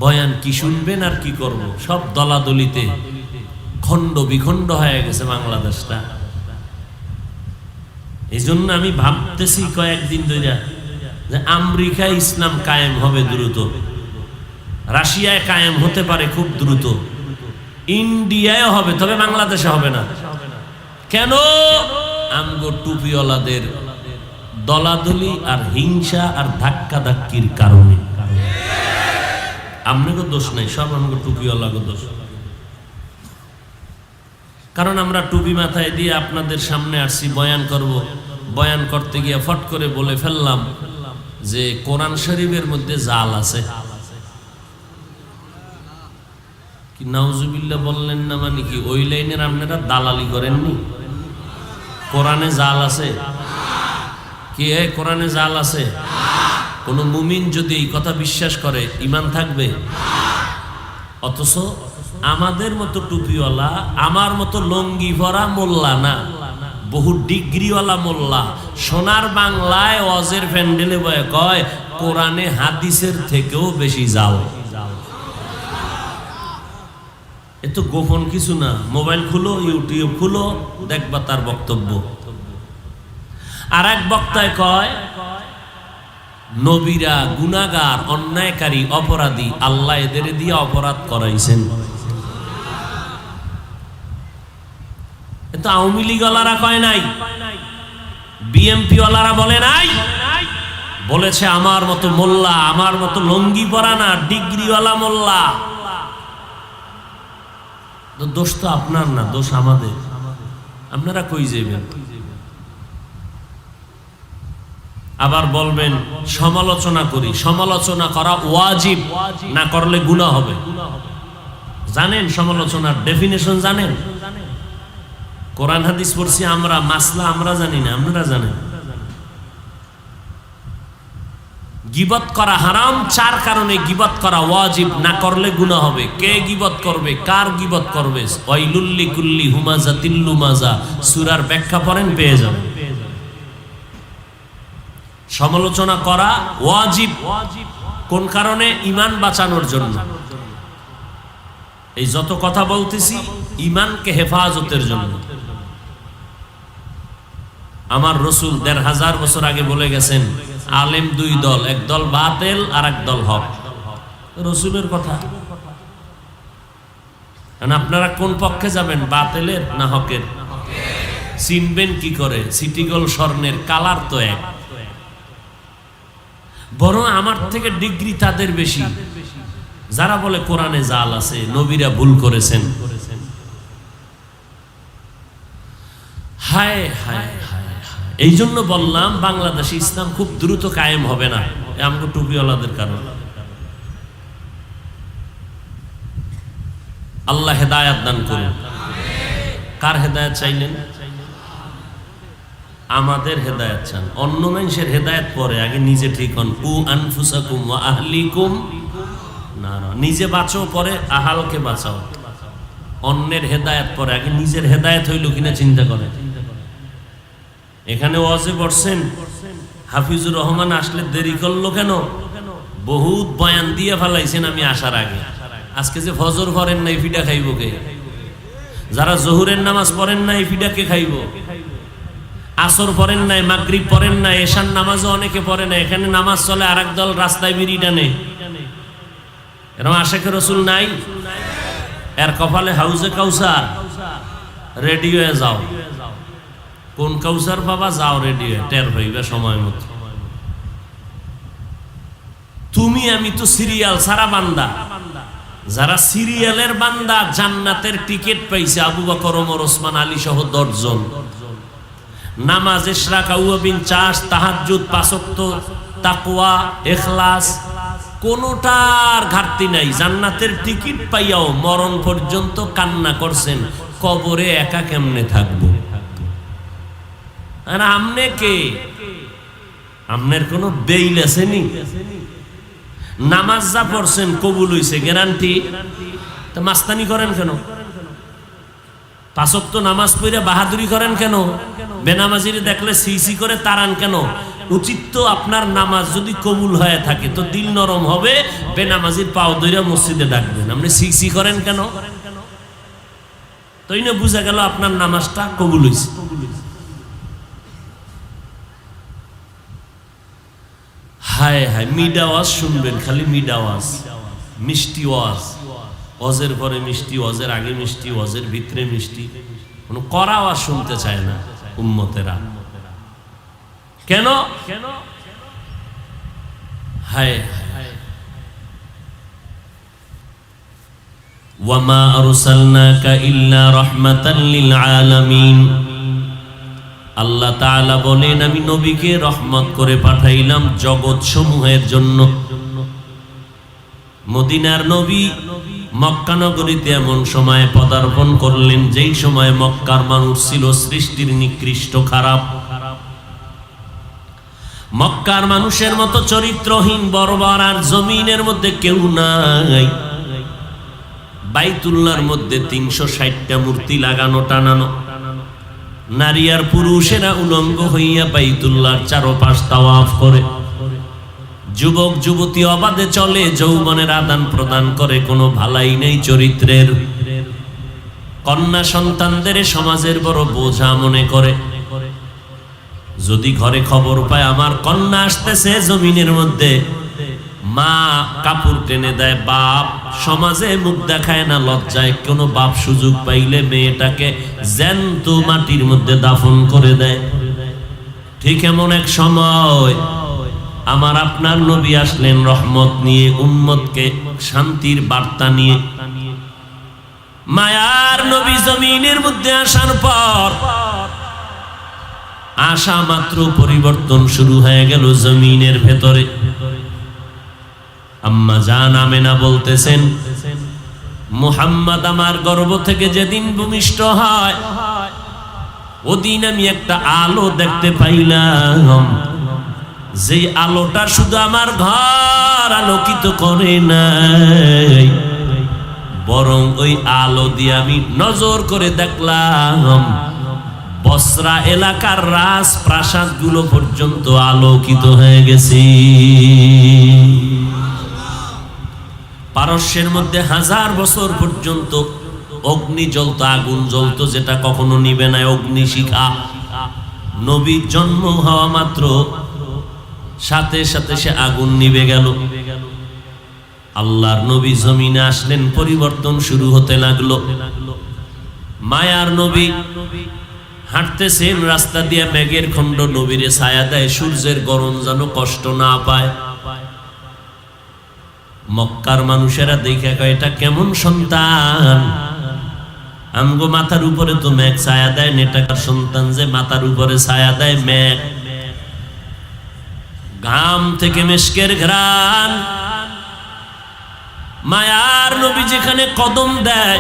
[SPEAKER 1] বয়ান কি শুনবেন আর কি করব? সব দলাদলিতে খণ্ড বিখণ্ড হয়ে গেছে বাংলাদেশটা। এই জন্য আমি ভাবতেছি কয়েকদিন ধরে যে আমেরিকায় ইসলাম কায়েম হবে দ্রুত, রাশিয়ায় কায়েম হতে পারে খুব দ্রুত, ইন্ডিয়ায় হবে, তবে বাংলাদেশে হবে না। কেন? আমগো টুপিওয়ালাদের দলাদলি আর হিংসা আর ধাক্কা ধাক্কির কারণে। আমগো দোষ নাই, সব আমগো টুপিওয়ালাগো দোষ। কারণ আমরা টুপি মাথায় দিয়ে আপনাদের সামনে আসছি, বয়ান করব। বয়ান করতে গিয়ে ফট করে বলে ফেললাম যে কোরআন শরীফের মধ্যে জাল আছে। কি নাউজুবিল্লাহ বললেন না? মানে কি ওই লাইনের আপনারা দালালি করেননি? কোরআনে জাল আছে কি? কোরআনে জাল আছে? কোন মুমিন যদি এই কথা বিশ্বাস করে ঈমান থাকবে? অথচ আমাদের মতো টুপিওয়ালা, আমার মতো লঙ্গি ভরা মোল্লা না, বহু ডিগ্রিওয়ালা মোল্লা সোনার বাংলায় ওয়াজের প্যান্ডেলে বয়ে কয় কোরআনে হাদিসের থেকেও বেশি জাল। এ তো গোপন কিছু না। মোবাইল খুলো, ইউটিউব খুলো, দেখবা তার বক্তব্য। আর এক বক্তায় কয় নবীরা গুনাহগার, অন্যায়কারী, অপরাধী, আল্লাহ এদের দিয়ে অপরাধ করাইছেন। তো আওয়ামী লীগওয়ালারা কয় নাই, বিএমপি ওয়ালারা বলে নাই, বলেছে আমার মতো মোল্লা, আমার মতো লঙ্গি পরা না, ডিগ্রিওয়ালা মোল্লা। দোষ তো আপনার না, দোষ আমাদের। আপনারা কই যাবেন? আবার বলবেন সমালোচনা করি। সমালোচনা করা ওয়াজিব, না করলে গুনাহ হবে। জানেন সমালোচনার ডেফিনেশন? জানেন? কোরআন হাদিস পড়ছি আমরা, মাসলা আমরা জানি না, আপনারা জানেন। গীবত করা হারাম, 4 কারণে গীবত করা ওয়াজিব, না করলে গুনাহ হবে। কে গীবত করবে, কার গীবত করবে? ওয়াইলুল লিকুল্লি হুমাযাতিল লুমাযা, সূরার ব্যাখ্যা পড়েন, পেয়ে যাবেন। সমালোচনা করা ওয়াজিব। কোন কারণে? ঈমান বাঁচানোর জন্য। এই যত কথা বলতেছি ঈমানকে হেফাজতের জন্য। আমার রসুল 1500 বছর আগে বলে গেছেন আলেম 2 দল, এক দল বাতিল আর এক দল হক। রসুলের কথা। আপনারা কোন পক্ষে যাবেন, বাতিলের না হকের? চিনবেন কি করে? সিটিগোল স্বর্ণের কালার তো এক। বরং আমার থেকে ডিগ্রি তাদের বেশি যারা বলে কোরআনে জাল আছে, নবীরা ভুল করেছেন। হায় হায় হায় হায়, এই জন্য বললাম বাংলাদেশে ইসলাম খুব দ্রুত কায়েম হবে না, আমাকে টুপিওয়ালাদের কারণে। আল্লাহ হেদায়েত দান করুন। কার হেদায়েত চাইলেন? আমাদের হেদায়েত চান। অন্য মানুষের হেদায়েত পরে, আগে নিজে ঠিক হন। কু আনফুসাকুম ওয়া আহলিকুম নারা, নিজে বাঁচো পরে আহালকে বাঁচাও। অন্যের হেদায়েত পরে, আগে নিজের হেদায়েত হইল কিনা চিন্তা করেন। এখানে ওয়াজে বসছেন, হাফিজুর রহমান আসলে দেরি করলো কেন? বহুত বয়ান দিয়ে ফেলাইছেন আমি আসার আগে। আজকে যে ফজর পড়েন নাই ফিডা খাইব কে? যারা জোহরের নামাজ পড়েন নাই ফিডা কে খাইব? আসর পড়েন নাই, মাগরিব পড়েন নাই, এশার নামাজও অনেকে পড়ে না। এখানে নামাজ চলে, আর একদল রাস্তায় বিড়ি টানে। এরকম আশেখে রসুল নাই? এর কপালে হাউজে কাউসার, রেডিওয়ে যাও। কোন কাউসার বাবা? যাও রেডিও, টের হইবে সময় মতো। তুমি আমি তো সিরিয়াল সারা বান্দা। যারা সিরিয়ালের বান্দা জান্নাতের টিকিট পাইছে আবু বকর, ওমর, ওসমান, আলী সহ 10 জন। নামাজ, ইশরাক, আউয়াবিন, চাষ, তাহাজ্জুদ, 5 ওয়াক্ত, তাকওয়া, ইখলাস, কোনটার ঘাটতি নাই। জান্নাতের টিকিট পাইয়াও মরণ পর্যন্ত কান্না করছেন, কবরে একা কেমনে থাকবো। আর আমনে কে? আমনের কোনো বেইল আসেনি? নামাজ যা পড়ছেন কবুল হইছে গ্যারান্টি, তো মাস্তানি করেন কেন? 5 ওয়াক্ত নামাজ পড়ে বাহাদুরি করেন কেন? বেনামাজিরে দেখলে সিসি করে তাড়ান কেন? উচিত তো আপনার নামাজ যদি কবুল হয়ে থাকে তো দিল নরম হবে, বেনামাজির পাও ধরে মসজিদে ডাকবেন। আপনি সিসি করেন কেন? তাই না বুঝা গেল আপনার নামাজটা কবুল হইছে। হায় হায়, মিড আওয়াজ শুনবেন, খালি মিড আওয়াজ, মিষ্টি ওয়াজ। ওয়াজের পরে মিষ্টি, ওয়াজের আগে মিষ্টি, ওয়াজের ভিতরে মিষ্টি। কোনো কড়া আওয়াজ শুনতে চায় না উম্মতেরা। কেন? হায় হায়। ওয়ামা আরসালনাকা ইল্লা রাহমাতাল লিল আলামিন। আল্লাহ তাআলা বলেন, আমি নবীকে রহমত করে পাঠাইলাম জগৎ সমূহের জন্য। মদিনার নবী মক্কা নগরীতে এমন সময় পদার্পণ করলেন যেই সময় মক্কার মানুষ ছিল সৃষ্টির নিকৃষ্ট, খারাপ। মক্কার মানুষের মতো চরিত্রহীন, বর্বর আর জমিনের মধ্যে কেউ নাই। বাইতুল্লাহর মধ্যে 360টা মূর্তি লাগানো, টানানো। নারী আর পুরুষেরা উলঙ্গ হইয়া বাইতুল্লাহর চারপাশ তাওয়াফ করে। যুবক যুবতী অবাধে চলে, যৌবনের আদান প্রদান করে, কোনো ভালাই নেই চরিত্রের। কন্যা সন্তানদের সমাজের বড় বোঝা মনে করে। যদি ঘরে খবর পায় আমার কন্যা আসতেছে জমিনের মধ্যে, মা কাপড় টেনে দেয়, বাপ সমাজে মুখ দেখায় না লজ্জায়। কোনো বাপ সুযোগ পাইলে মেয়েটাকে জ্যান্ত মাটির মধ্যে দাফন করে দেয়। ঠিক এমন এক সময় আমার আপনার নবী আসলেন রহমত নিয়ে, উম্মতকে শান্তির বার্তা নিয়ে। মায়ার নবী জমিনের মধ্যে আসার পর আসা মাত্র পরিবর্তন শুরু হয়ে গেল জমিনের ভেতরে। আম্মা জান আমেনা বলতেছেন, মুহাম্মদ আমার গর্ভ থেকে যেদিন ভূমিষ্ঠ হয় ওদিন আমি একটা আলো দেখতে পাইলাম। যে আলোটা শুধু আমার ঘর আলোকিত করে নাই, বরং ওই আলো দিয়ে আমি নজর করে দেখলাম বসরা এলাকার রাজপ্রাসাদ গুলো পর্যন্ত আলোকিত হয়ে গেছে। পারস্যের মধ্যে 1000 বছর পর্যন্ত অগ্নি জ্বলতো, আগুন জ্বলতো, যেটা কখনো নিবে না, অগ্নিশিখা। নবীর জন্ম হওয়া মাত্র সাথে সাথে সে আগুন নিবে গেল। আল্লাহর নবী জমিনে আসলেন, পরিবর্তন শুরু হতে লাগলো। মায়ার নবী হাঁটতেছেন রাস্তা দিয়ে, মেঘের খণ্ড নবীরে ছায়া দেয়, সূর্যের গরম যেন কষ্ট না পায়। মক্কার মানুষেরা দেখে কয়, এটা কেমন সন্তান? আমগো মাথার উপরে তো মেঘ ছায়া দেয়, নেটাকার সন্তান যে মাথার উপরে ছায়া দেয় মেঘ, ঘাম থেকে মিশকের ঘ্রাণ। মায়ার নবী যেখানে কদম দেয়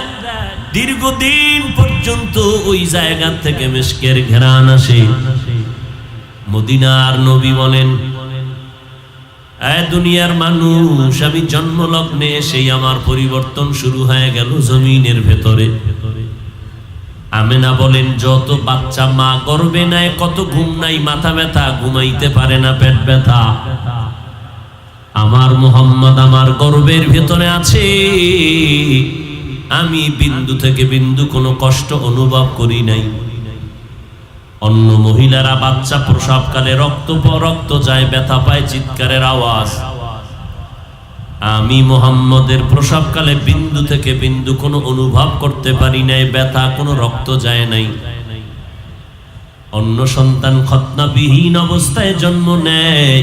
[SPEAKER 1] দীর্ঘদিন পর্যন্ত ওই জায়গা থেকে মিশকের ঘ্রাণ আসে। মদিনার নবী বলেন, এ দুনিয়ার মানুষ, আমি জন্মলগ্নে সেই আমার পরিবর্তন শুরু হয়ে গেল জমিনের ভেতরে। আমেনা বলেন, যত বাচ্চা মা গর্ভে নেয় কত ঘুম নাই, মাথা ব্যথা, ঘুমাইতে পারে না, পেট ব্যথা। আমার মুহাম্মদ আমার গর্ভের ভেতরে আছে, আমি বিন্দু থেকে বিন্দু কোনো কষ্ট অনুভব করি নাই। অন্য মহিলারা বাচ্চা প্রসবকালে রক্ত যায়, ব্যথা পায়, চিৎকারের আওয়াজ। আমি মুহাম্মদের প্রসবকালে বিন্দু থেকে বিন্দু কোনো অনুভব করতে পারি নাই, ব্যথা, কোনো রক্ত যায় নাই। অন্য সন্তান খতনাবিহীন অবস্থায় জন্ম নেয়,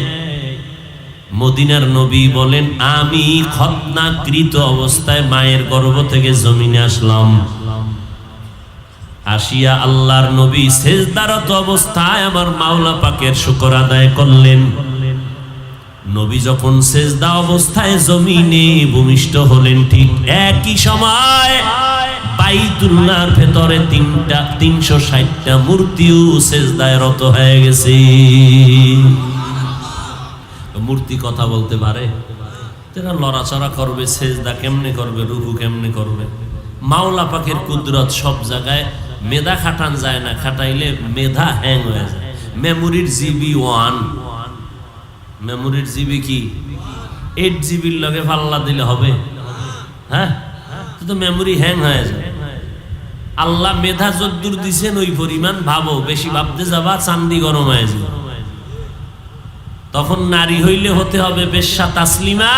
[SPEAKER 1] মদিনার নবী বলেন, আমি খতনাকৃত অবস্থায় মায়ের গর্ভ থেকে জমিনে আসলাম। আসিয়া আল্লাহর নবী সেজদারত অবস্থায় আমার মাওলা পাকের শুকর আদায় করলেন। নবী যখন সেজদা অবস্থায় জমিনে ভূমিষ্ঠ হলেন, ঠিক একই সময় বাইতুল্লাহর ভেতরে 360টা মূর্তিও সেজদায় রত হয়ে গেছে। মূর্তি কথা বলতে পারে, তারা লড়াচড়া করবে, সেজদা কেমনে করবে, রুকু কেমনে করবে। মাওলা পাকের কুদরত সব জায়গায়। মেধা খাটান যায় না, খাটাইলে মেধা হ্যাং হয়ে যায়। মেমোরির জিবি 1, মেমোরির জিবি কি 8 জিবির লগে পাল্লা দিলে হবে? হ্যাঁ, তো মেমোরি হ্যাং হয়ে যায়। আল্লাহ মেধা যদ্দূর দিছেন ওই পরিমাণ ভাবো, বেশি ভাবতে যাবা চান্দি গরম হয়ে যাবে। তখন নারী হইলে হতে হবে বেশ্যা তাসলিমা,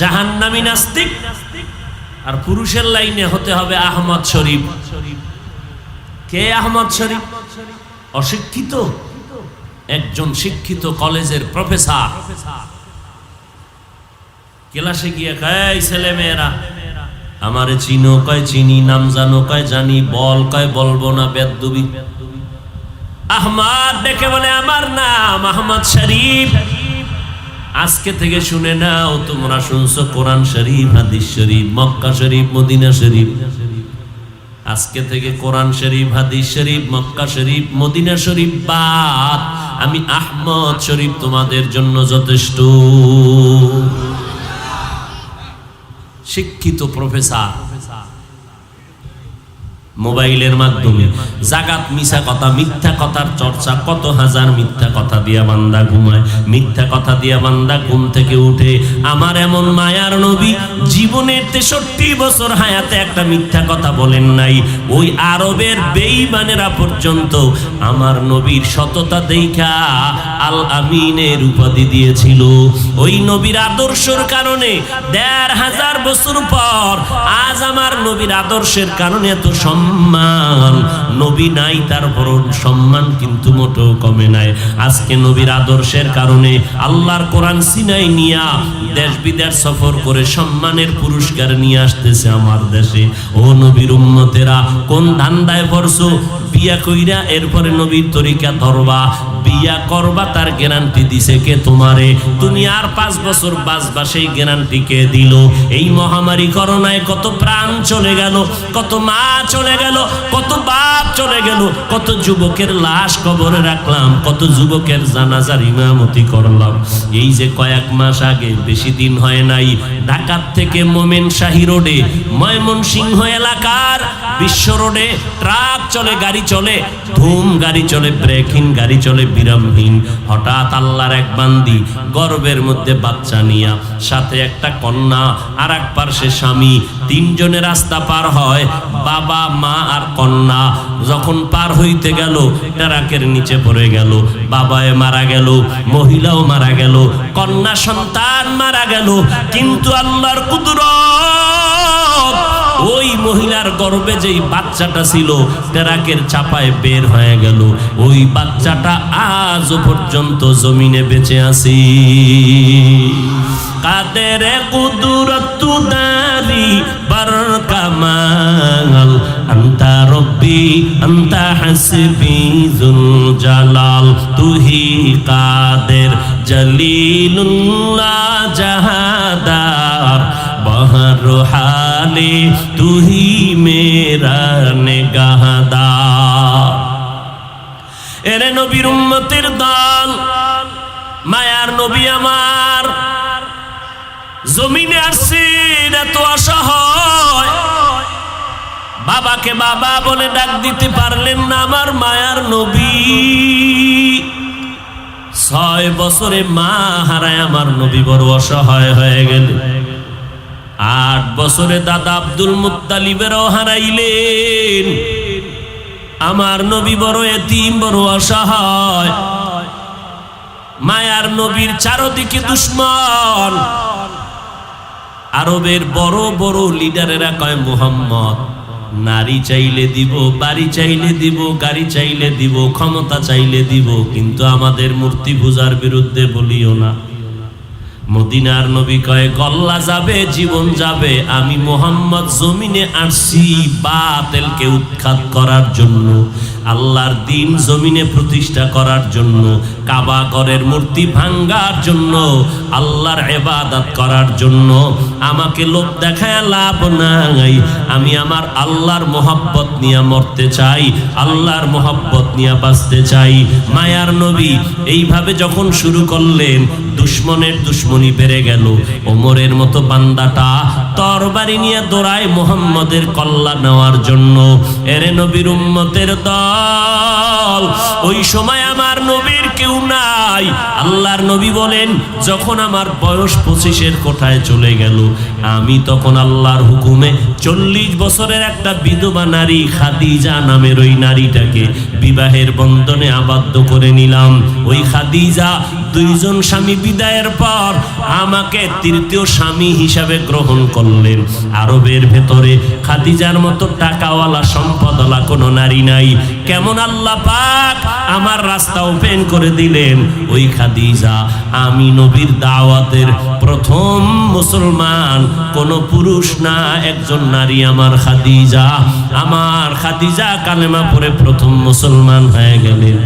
[SPEAKER 1] জাহান্নামী নাস্তিক, আর পুরুষের লাইনে হতে হবে আহমদ শরীফ। কে আহমদ শরীফ? অশিক্ষিত একজন শিক্ষিত কলেজের প্রফেসর। ক্লাসে গিয়ে কয়, ছেলে মেয়েরা আমারে চিনো? কয় চিনি। নাম জানো? কয় জানি। বল? কয় বলবো না, বেদবি। আহমদ ডেকে বলে, আমার নাম আহমদ শরীফ। আজকে থেকে শুনে নাও, তোমরা শুনছো কোরআন শরীফ, হাদিস শরীফ, মক্কা শরীফ, মদিনা শরীফ। আজকে থেকে কোরআন শরীফ, হাদিস শরীফ, মক্কা শরীফ, মদিনা শরীফ বাদ, আমি আহমদ শরীফ তোমাদের জন্য যথেষ্ট। শিক্ষিত প্রফেসর মোবাইলের মাধ্যমে জাগাত মিছা কথা, মিথ্যা কথার চর্চা, কত হাজার মিথ্যা কথা দিয়া বান্দা ঘুমায়, মিথ্যা কথা দিয়া বান্দা ঘুম থেকে উঠে। আমার এমন মায়ার নবী জীবনের 63 বছর হায়াতে একটা মিথ্যা কথা বলেন নাই। ওই আরবের বেঈমানেরা পর্যন্ত আমার নবীর সততা দেখা আল আমিনের উপাধি দিয়েছিল। ওই নবীর আদর্শের কারণে 1500 বছর পর আজ আমার নবীর আদর্শের কারণে এত সম্মান। নবী নাই, তারপর সম্মান কিন্তু মোটেও কমে নাই। আজকে নবীর আদর্শের কারণে আল্লাহর কোরআন সিনাই নিয়া দেশ বিদেশ সফর করে সম্মানের পুরস্কার নিয়ে আসতেছে আমার দেশে। ও নবীর উম্মতেরা, কোন ধান্দায় পড়ছো? বিয়া কইরা এরপরে নবীর তরিকা ধরবা, বিয়া করবা, তার গ্যারান্টি দিছে কে? তোমারে। তুমি আর 5 বছর বাঁচবা, সেই গ্যারান্টি কে দিল? এই মহামারী করোনায় কত প্রাণ চলে গেল, কত মা চলে গেল, কত বাপ চলে গেল, কত যুবকের লাশ কবরে রাখলাম, কত যুবকের জানাজার ইমামতি করলাম। এই যে কয়েক মাস আগে, বেশি দিন হয় নাই, ঢাকা থেকে মোমেনশাহী রোডে ময়মনসিংহ এলাকার বিশ্ব রোডে ট্রাক চলে, গাড়ি চলে, ধুম গাড়ি চলে, ব্রেকহীন গাড়ি চলে, বিরামহীন। হঠাৎ আল্লাহর এক বান্দি গর্ভের মধ্যে বাচ্চা নিয়া, সাথে একটা কন্যা, আর এক পাশে স্বামী, 3 জনে রাস্তা পার হয়, বাবা, মা আর কন্যা। যখন পার হইতে গেল, ট্রাকের নিচে পড়ে গেল, বাবায় মারা গেল, মহিলাও মারা গেল, কন্যা সন্তান মারা গেল। কিন্তু আল্লাহর কুদরত, ওই মহিলার গর্ভে যেই বাচ্চাটা ছিল ট্রাকের চাপায় বের হয়ে গেল। ওই বাচ্চাটা আজ পর্যন্ত জমিনে বেঁচে আছে। কাদের কুদরত দারি বার কামাল, আন্তা রব্বি আন্তা হাসবি যুল জালাল তুহি কাদের জলিলুল্লাহ জাহাদার বহর হালে তুহি মেরা নেগাহদার। এরে নবীর উম্মতের দল, মায়ার নবী আমার জমিনে আসছেন এত অসহায়, বাবাকে বাবা বলে ডাক দিতে পারলেন না আমার মায়ার নবী। 6 বছরে মা হারায় আমার নবী বড় অসহায় হয়ে গেল। 8 বছরে দাদা আব্দুল মুত্তালিবেরও হারাইলেন। আমার নবী বড় এতিম, বড় অসহায়। মায়ার নবীর চারদিকে দুশ্মন। আরবের বড় বড় লিডারেরা কয় মুহাম্মদ নারী চাইলে দিব, বাড়ি চাইলে দিব, গাড়ি চাইলে দিব, ক্ষমতা চাইলে দিব, কিন্তু আমাদের মূর্তি পূজার বিরুদ্ধে বলিও না। মদিনার নবী কয় গল্লা যাবে, জীবন যাবে, আমি মুহাম্মদ জমিনে আসছি বাতিলকে উৎখাত করার জন্য, আল্লাহর দ্বীন জমিনে প্রতিষ্ঠা করার জন্য, কাবা ঘরের মূর্তি ভাঙ্গার জন্য, আল্লাহর ইবাদত করার জন্য। আমাকে লোক দেখায় লাভ নাই, আমি আমার আল্লাহর মোহাব্বত নিয়ে মরতে চাই, আল্লাহর মোহাব্বত নিয়ে বাঁচতে চাই। মায়ার নবী এইভাবে যখন শুরু করলেন, দুশ্মনের দুশ্মনী বেড়ে গেল। ওমরের মতো বান্দাটা তরবারি নিয়ে দৌড়ায় মুহাম্মদের কল্লা নেওয়ার জন্য। এরে নবীর উম্মতের দল, ওই সময় আমার নবীর কেউ নাই। আল্লাহর নবী বলেন যখন আমার বয়স 25-এর কোঠায় চলে গেল, আমি তখন আল্লাহর হুকুমে 40 বছরের একটা বিধবা নারী খাদিজা নামের ওই নারীটাকে বিবাহের বন্ধনে আবদ্ধ করে নিলাম। ওই খাদিজা 2 জন স্বামী বিদায়ের পর আমাকে 3য় স্বামী হিসাবে গ্রহণ করলেন। আরবের ভেতরে খাদিজার মতো টাকাওয়ালা সম্পদওয়ালা কোনো নারী নাই। কেমন আল্লাহ পাক আমার রাস্তা ওপেন করে দিলেন। ওই খাদিজা আমি নবীর দাওয়াতের প্রথম মুসলমান, কোন পুরুষ না, একজন নারী আমার খাদিজা। আমার খাদিজা কালেমা পড়ে প্রথম মুসলমান হয়ে গেলেন।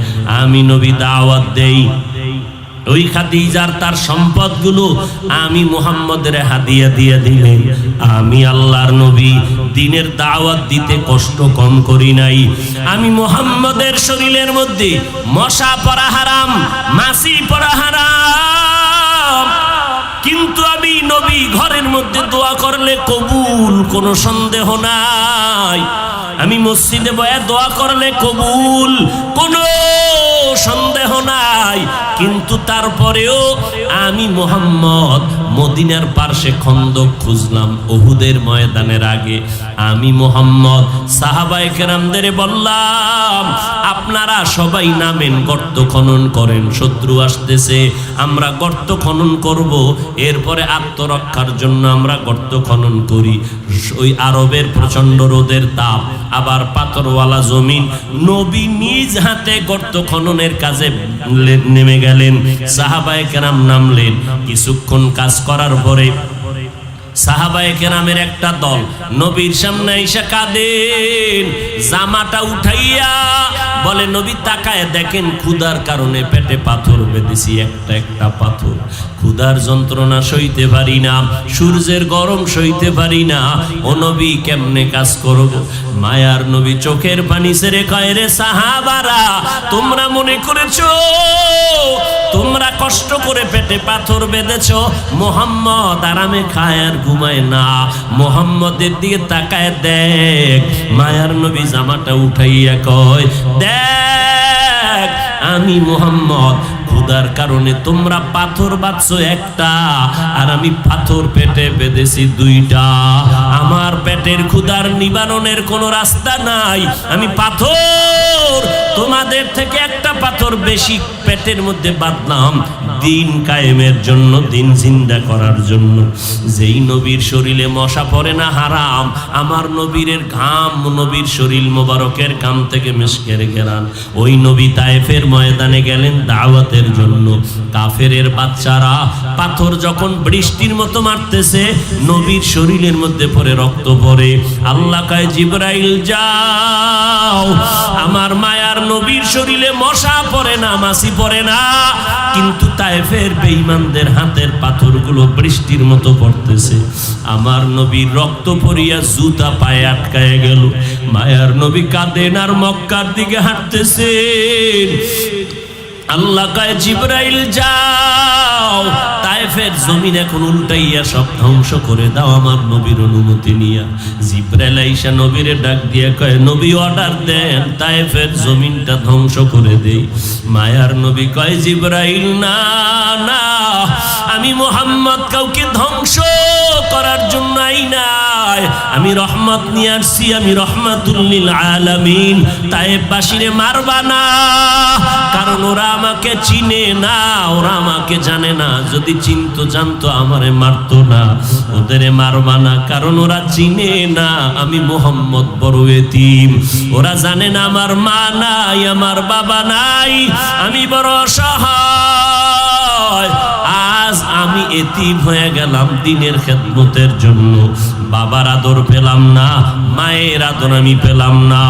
[SPEAKER 1] আমি নবী দাওয়াত দেই, ওই খাদিজার তার সম্পদগুলো আমি মুহাম্মদের হাদিয়া দিয়ে দিলেন। আমি আল্লাহর নবী দ্বীনের দাওয়াত দিতে কষ্ট কম করি নাই। আমি মুহাম্মদের শরীরের মধ্যে মশা পড়া হারাম, মাছি পড়া হারাম, কিন্তু আমি নবী ঘরের মধ্যে দোয়া করলে কবুল, কোনো সন্দেহ নাই। আমি মসজিদে বসে দোয়া করলে কবুল, কোনো সন্দেহ নাই। কিন্তু তারপরেও আমি মুহাম্মদ মদিনার পার্শ্বে খন্দক খুঁজলাম উহুদের ময়দানের আগে। আমি মুহাম্মদ সাহাবায়ে কেরামদের বললাম আপনারা সবাই নামেন, গর্ত খনন করেন, শত্রু আসতেছে, আমরা গর্ত খনন করব, এরপরে আত্মরক্ষার জন্য আমরা গর্ত খনন করি। ওই আরবের প্রচন্ড রোদের তাপ, আবার পাথরওয়ালা জমিন, নবী নিজ হাতে গর্ত খননের কাজে নেমে গেলেন। সাহাবায়ে কেরাম নামলেন। কিছুক্ষণ কাজ করার পরে সাহাবায়ে কেরামের একটা দল নবীর সামনে এসে কাঁদেন, জামাটা উঠাইয়া বলে নবী তাকায় দেখেন ক্ষুধার কারণে পেটে পাথর বেঁধেছি, একটা একটা পাথর। ক্ষুধার যন্ত্রণা সইতে পারি না, সূর্যের গরম সইতে পারি না, ও নবী কেমনে কাজ করব? মায়ার নবী চোখের পানি ছেড়ে কয়, রে সাহাবারা, তোমরা মনে করেছো তোমরা কষ্ট করে পেটে পাথর বেঁধেছ, মুহাম্মদ আরামে খায় আর ঘুমায় না। মুহাম্মদের দিকে তাকায় দেখ। মায়ার নবী জামাটা উঠাইয়া কয়, দেখ আমি মুহাম্মদ ক্ষুধার কারণে তোমরা পাথর বাঁধছো একটা, আর আমি পাথর পেটে বেঁধেছি 2টা। আমার পেটের ক্ষুধার নিবারণের কোনো রাস্তা নাই। আমি পাথর তোমাদের থেকে একটা পাথর বেশি পেটের মধ্যে বাঁধলাম দিন কায়েমের জন্য, দিন জিন্দা করার জন্য। যেই নবীর শরীরে মশা পড়ে না হারাম, আমার নবীর ঘাম, নবীর শরীর মোবারকের ঘাম থেকে মিশকের ঘেরান। ওই নবী তায়েফের ময়দানে গেলেন দাওয়াতের জন্য। কাফেরের বাচ্চারা পাথর যখন বৃষ্টির মতো মারতেছে, নবীর শরীরের মধ্যে পড়ে রক্ত পড়ে। আল্লাহ কয় জিবরাইল যাও, আমার মায়ার নবীর শরীরে মশা পড়ে না, মাছি পড়ে না, কিন্তু তায়েফের বেঈমানদের হাতের পাথরগুলো বৃষ্টির মতো পড়তেছে। আমার নবীর রক্ত পড়িয়া জুতা পায়ে আটকায় গেল। মায়ার নবী কাঁদেন আর মক্কার দিকে হাঁটতেছেন। আল্লাহ কয় জিবরাইল যাও, তায়েফের জমিন এখন উল্টাইয়া সব ধ্বংস করে দাও আমার নবীর অনুমতি নিয়া। জিবরাইল আইসা নবীরে ডাক দিয়া কয় নবী অর্ডার দেন, তায়েফের জমিনটা ধ্বংস করে দেই। মায়ার নবী কয় জিবরাইল না না, আমি মুহাম্মদ কাউকে ধ্বংস করার জন্য আই নাই, আমি রহমত নিয়ে আসছি, আমি রহমাতুল লিল আলামিন। তায়েফবাসীরে মারবা না, কারণ ওরা আমাকে চিনে না, ওরা আমাকে জানে না। যদি চিনতো জানতো আমারে মারতো না। ওদেরে মারবা না, কারণ ওরা চিনে না আমি মুহাম্মদ বড় এতিম। ওরা জানে না আমার মা নাই, আমার বাবা নাই, আমি বড় অসহায়। আজ আমি এতিম হয়ে গেলাম দিনের খেদমতের জন্য। বাবার আদর পেলাম না, মায়ের আদর আমি পেলাম না।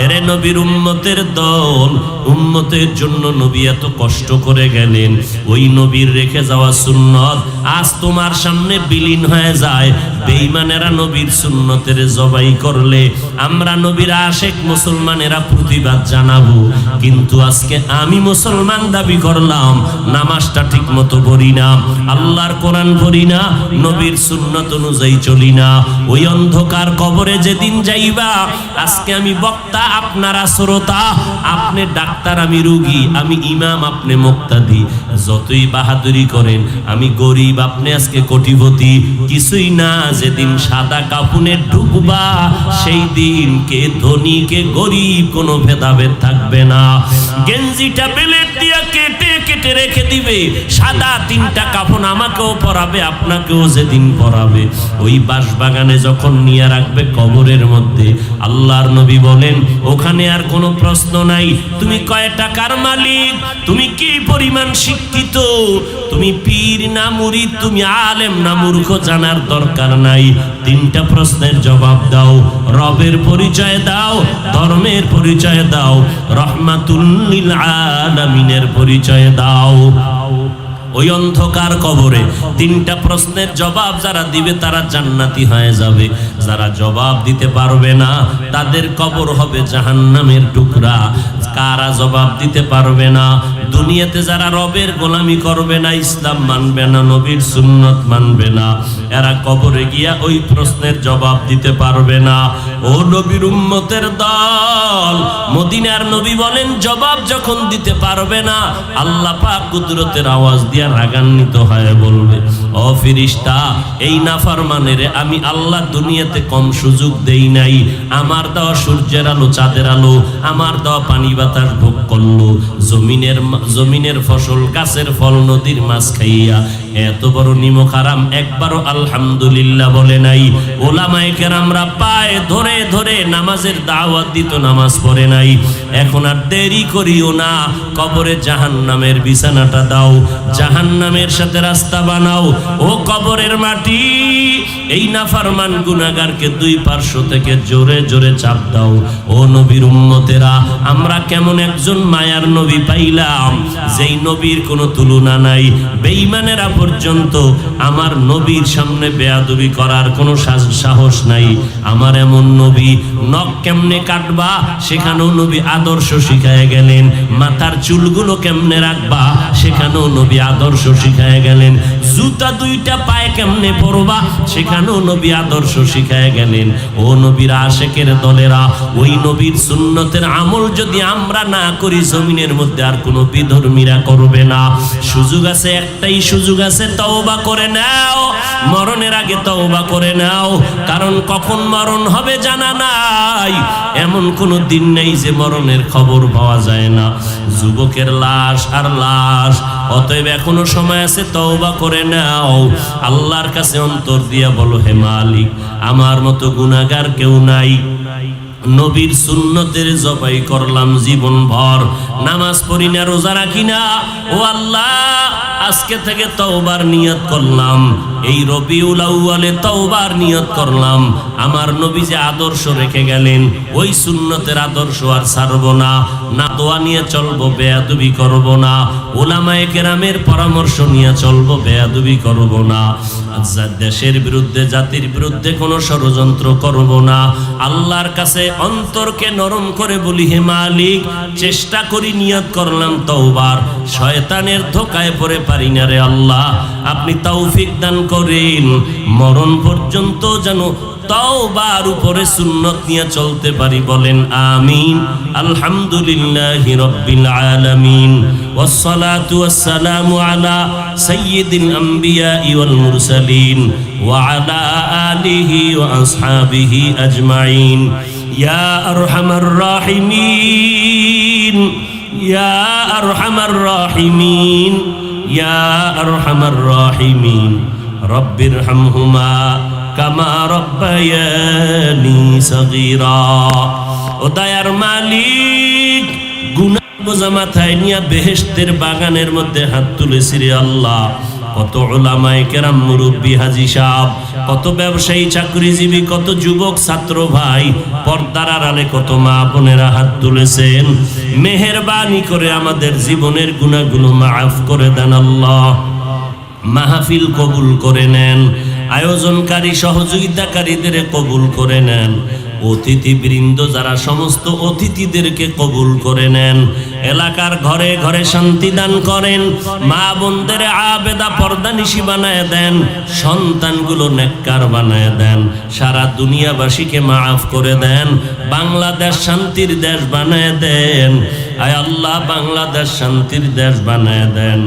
[SPEAKER 1] এরে নবীর উম্মতের দল, উম্মতের জন্য নবী এত কষ্ট করে গেলেন। ওই নবীর রেখে যাওয়া সুন্নত আজ তোমার সামনে বিলীন হয়ে যায়। বেঈমানেরা নবীর সুন্নতের জবাই করলে আমরা নবীর আশেক মুসলমানেরা প্রতিবাদ জানাবো। কিন্তু আজকে আমি মুসলমান দাবি করলাম, নামাজটা ঠিক মতো পড়ি না, আল্লাহর কোরআন পড়ি না, নবীর সুন্নত অনুযায়ী চলি না। ওই অন্ধকার কবরে যেদিন যাইবা, আজকে আমি বক্তা, আপনারা শ্রোতা, আপনি ডাক্তার, আমি রোগী, আমি ইমাম, আপনি মুক্তাদি। যতই বাহাদুরি করেন, আমি গরিব, আপনি আজকে কোটিপতি, কিছুই না। যেদিন সাদা কাফনে ঢুকবা, সেই দিন কে ধনী কে গরিব কোনো ভেদাভেদ থাকবে না। গেঞ্জিটা বেলেট দিয়া কেটে কেটে রেখে দিবে, সাদা তিনটা কাফন আমাকেও পরাবে, আপনাকেও যেদিন পরাবে। ওই বাঁশবাগানে যখন নিয়ে রাখবে কবরের মধ্যে, আল্লাহর নবী বলেন ওখানে আর কোনো প্রশ্ন নাই তুমি কয় টাকার মালিক, তুমি কি পরিমাণ শিক্ষিত, তুমি পীর না মুরিদ, তুমি আলেম না মূর্খ, জানার দরকার নাই। তিনটা প্রশ্নের জবাব দাও, রবের পরিচয় দাও, ধর্মের পরিচয় দাও, রহমাতুল লিল আলামিনের পরিচয় দাও। ওই অন্ধকার কবরে তিনটা প্রশ্নের জবাব যারা দিবে তারা জান্নাতি হয়ে যাবে। যারা জবাব দিতে পারবে না তাদের কবর হবে জাহান্নামের টুকরা। কারা জবাব দিতে পারবে না? দুনিয়াতে যারা রবের গোলামি করবে না, ইসলাম মানবে না, নবীর সুন্নত মানবে না, এরা কবরে গিয়া ওই প্রশ্নের জবাব দিতে পারবে না। ও নবীর উম্মতের দল, মদিনার নবী বলেন জবাব যখন দিতে পারবে না, আল্লাহ পাক কুদরতের আওয়াজ দিয়া রাগান্বিত হয়ে বলবে, ও ফেরেশতা, এই নাফরমানের আমি আল্লাহ দুনিয়াতে কম সুযোগ দেই নাই। আমার দেওয়া সূর্যের আলো, চাঁদের আলো, আমার দেওয়া পানি বাতাস ভোগ করলো, জমিনের ফসল, গাছের ফল, নদীর মাছ খাইয়া এত বড় নিমক হারাম একবারও আলহামদুলিল্লাহ বলে নাই। ওলামায়ে কেরামরা পায়ে ধরে ধরে নামাজের দাওয়াত দিত, নামাজ পড়ে নাই। এখন আর দেরি করিও না, কবরে জাহান্নামের বিছানাটা দাও, জাহান্নামের সাথে রাস্তা বানাও। ও কবরের মাটি, এই নাফরমান গুনাহগারকে দুই পার্শ্ব থেকে জোরে জোরে চাপ দাও। ও নবীর উম্মতেরা, আমরা কেমন একজন মায়ার নবী পাইলাম, যেই নবীর কোনো তুলনা নাই। বেঈমানেরা পর্যন্ত আমার নবীর সামনে বেয়াদবি করার কোনো সাহস নাই। আমার এমন নবী, নখ কেমনে কাটবা সেখানেও নবী আদর্শ শিখায় গেলেন, মাথার চুলগুলো কেমনে রাখবা সেখানেও নবী আদর্শ শিখায় গেলেন, জুতা দুইটা পায়ে কেমনে পরবা সেখানেও নবী আদর্শ শিখায় গেলেন। ও নবীর আশেকের দলেরা, ওই নবীর সুন্নতের আমল যদি আমরা না করি, জমিনের মধ্যে আর কোনো বিধর্মীরা করবে না। সুযোগ আছে, একটাই সুযোগ আছে, তওবা করে নাও। মরণের আগে তওবা করে নাও, কারণ কখন মরণ হবে জানা নাই। এমন কোনো দিন নেই যে মরণের খবর পাওয়া যায় না। যুবকের লাশ আর লাশ। অতএব এখনো সময় আছে, তওবা করে নাও। আল্লাহর কাছে অন্তর দিয়া বলো, হে মালিক, আমার মতো গুনাহগার কেউ নাই। নবীর সুন্নতের জবাই করলাম জীবন ভর, নামাজ পড়ি না, রোজা রাখি না। ও আল্লাহ, আজকে থেকে তওবার নিয়ত করলাম। এই রবিউল আউয়ালে তওবার নিয়ত করলাম। আমার নবী যে আদর্শ রেখে গেলেন, ওই সুন্নতের আদর্শ আর ছাড়বো না। না দোয়া নিয়ে চলবো, বেয়াদবি করব না। উলামায়ে কেরামের পরামর্শ নিয়ে চলবো, বেয়াদবি করব না। দেশের বিরুদ্ধে, জাতির বিরুদ্ধে কোনো ষড়যন্ত্র করব না। আল্লাহর কাছে অন্তরকে নরম করে বলি, হে মালিক, চেষ্টা করি, নিয়ত করলাম তওবার। শয়তানের ধোকায় পড়ে পারি না রে আল্লাহ, আপনি তৌফিক দান করেন। মরণ পর্যন্ত যেন তওবার উপরে সুন্নত নিয়ে চলতে পারি, বলেন আমিন। আলহামদুলিল্লাহি রাব্বিল আলামিন, ওয়াসসালাতু ওয়াসসালামু আলা সাইয়্যিদিল আমবিয়া ওয়াল মুরসালিন ওয়া আলা আলিহি ওয়া আসহাবিহি আজমাইন। ইয়া আরহামার রাহিমিন, ইয়া আরহামার রাহিমিন, ইয়া আরহামার রাহিমিন, রব্বিরহামহুমা কামা রব্বায়ানি সগীরা। ও দয়ার মালিক, গুনাহ বোঝা মাথায় নিয়ে বেহেশতের বাগানের মধ্যে হাত তুলেছি রে আল্লাহ। কত উলামায়ে কেরাম, মুরব্বী, হাজী সাহেব, কত ব্যবসায়ী, চাকরিজীবী, কত যুবক ছাত্র ভাই, পর্দার আড়ালে কত মা বোনেরা হাত তুলেছেন। মেহেরবানি করে আমাদের জীবনের গুনাহগুলো মাফ করে দেন আল্লাহ। মাহফিল কবুল করে নেন, আয়োজনকারী সহযোগিতাকারীদের কবুল করে নেন, অতিথিবৃন্দ যারা সমস্ত অতিথিদেরকে কবুল করে নেন। এলাকার ঘরে ঘরে শান্তি দান করেন। মা বোনদের আবেদা পর্দানিশী বানায় দেন, সন্তানগুলো নেককার বানায় দেন। সারা দুনিয়াবাসীকে মাফ করে দেন। বাংলাদেশ শান্তির দেশ বানায় দেন। আয় আল্লাহ, বাংলাদেশ শান্তির দেশ বানায় দেন।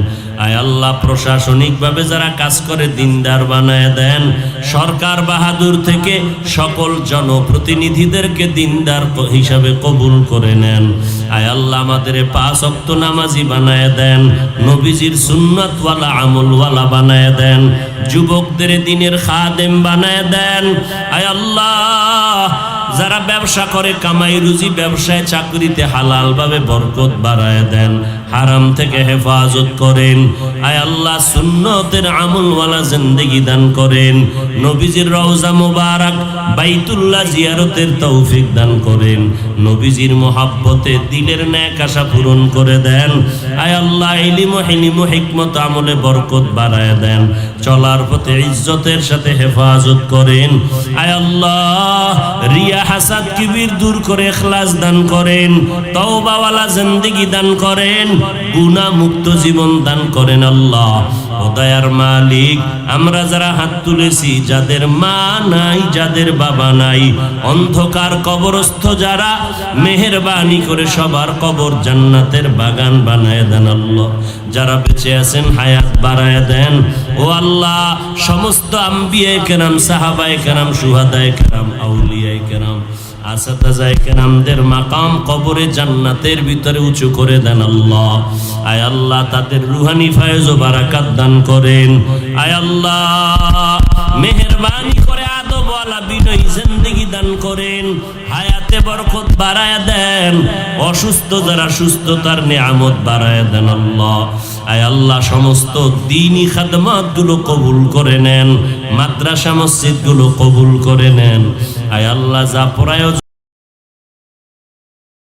[SPEAKER 1] আয় আল্লাহ, প্রশাসনিকভাবে যারা কাজ করে দিনদার বানায় দেন। সরকার বাহাদুর থেকে সকল জনপ্রতিনিধিদেরকে দিনদার হিসাবে কবুল করে নেন। আয় আল্লাহ, আমাদের 5 ওয়াক্ত নামাজি বানায় দেন। নবীজির সুন্নাতওয়ালা, আমলওয়ালা বানায় দেন। যুবকদের দিনের খাদেম বানায় দেন। আয় আল্লাহ, যারা ব্যবসা করে, কামাই রুজি, ব্যবসায় চাকরিতে হালাল ভাবে বরকত বাড়ায় দেন। হারাম থেকে হেফাজত করেন। আয় আল্লাহ, সুন্নতের আমলওয়ালা জিন্দেগি দান করেন। নবীজির রওজা মুবারক বাইতুল্লাহ জিয়ারতের তৌফিক দান করেন। নবীজির মোহাব্বতে দিলের নেক আশা পূরণ করে দেন। আয় আল্লাহ, ইলম ও হিলিম ও হিকমত আমলে বরকত বাড়ায় দেন। চলার পথে ইজ্জতের সাথে হেফাজত করেন। আয় আল্লাহ, রিয়া, হাসাদ, কিবির দূর করে ইখলাস দান করেন। তওবাওয়ালা জিন্দেগি দান করেন। গুনাহ মুক্ত জীবন দান করেন আল্লাহ। ও দয়ার মালিক, আমরা যারা হাত তুলেছি, যাদের মা নাই, যাদের বাবা নাই, অন্ধকার কবরস্থ যারা, মেহেরবানি করে সবার কবর জান্নাতের বাগান বানায় দেন আল্লাহ। যারা বেঁচে আছেন হায়াত বাড়ায় দেন। ও আল্লাহ, সমস্ত আম্বিয়ায়ে কেরাম, সাহাবায়ে কেরাম, শুহাদায়ে কেরাম, আউলিয়ায়ে কেরাম, আসাতাজায়ে কেরামদের মাকাম কবরে জান্নাতের ভিতরে উঁচু করে দেন আল্লাহ। আয় আল্লাহ, তাদের রুহানি ফায়েজ ও বারাকাত দান করেন। আয় আল্লাহ, মেহেরবানি করে আদবওয়ালা বিনয়ী জিন্দেগি দান করেন। হায়াতে বরকত বাড়ায় দেন। অসুস্থ যারা, সুস্থতার নিয়ামত বাড়ায় দেন আল্লাহ। আয় আল্লাহ, সমস্ত দ্বীনি খাদমাত গুলো কবুল করে নেন। মাদ্রাসা মসজিদ গুলো কবুল করে নেন। আয় আল্লাহ, যা প্রয়োজন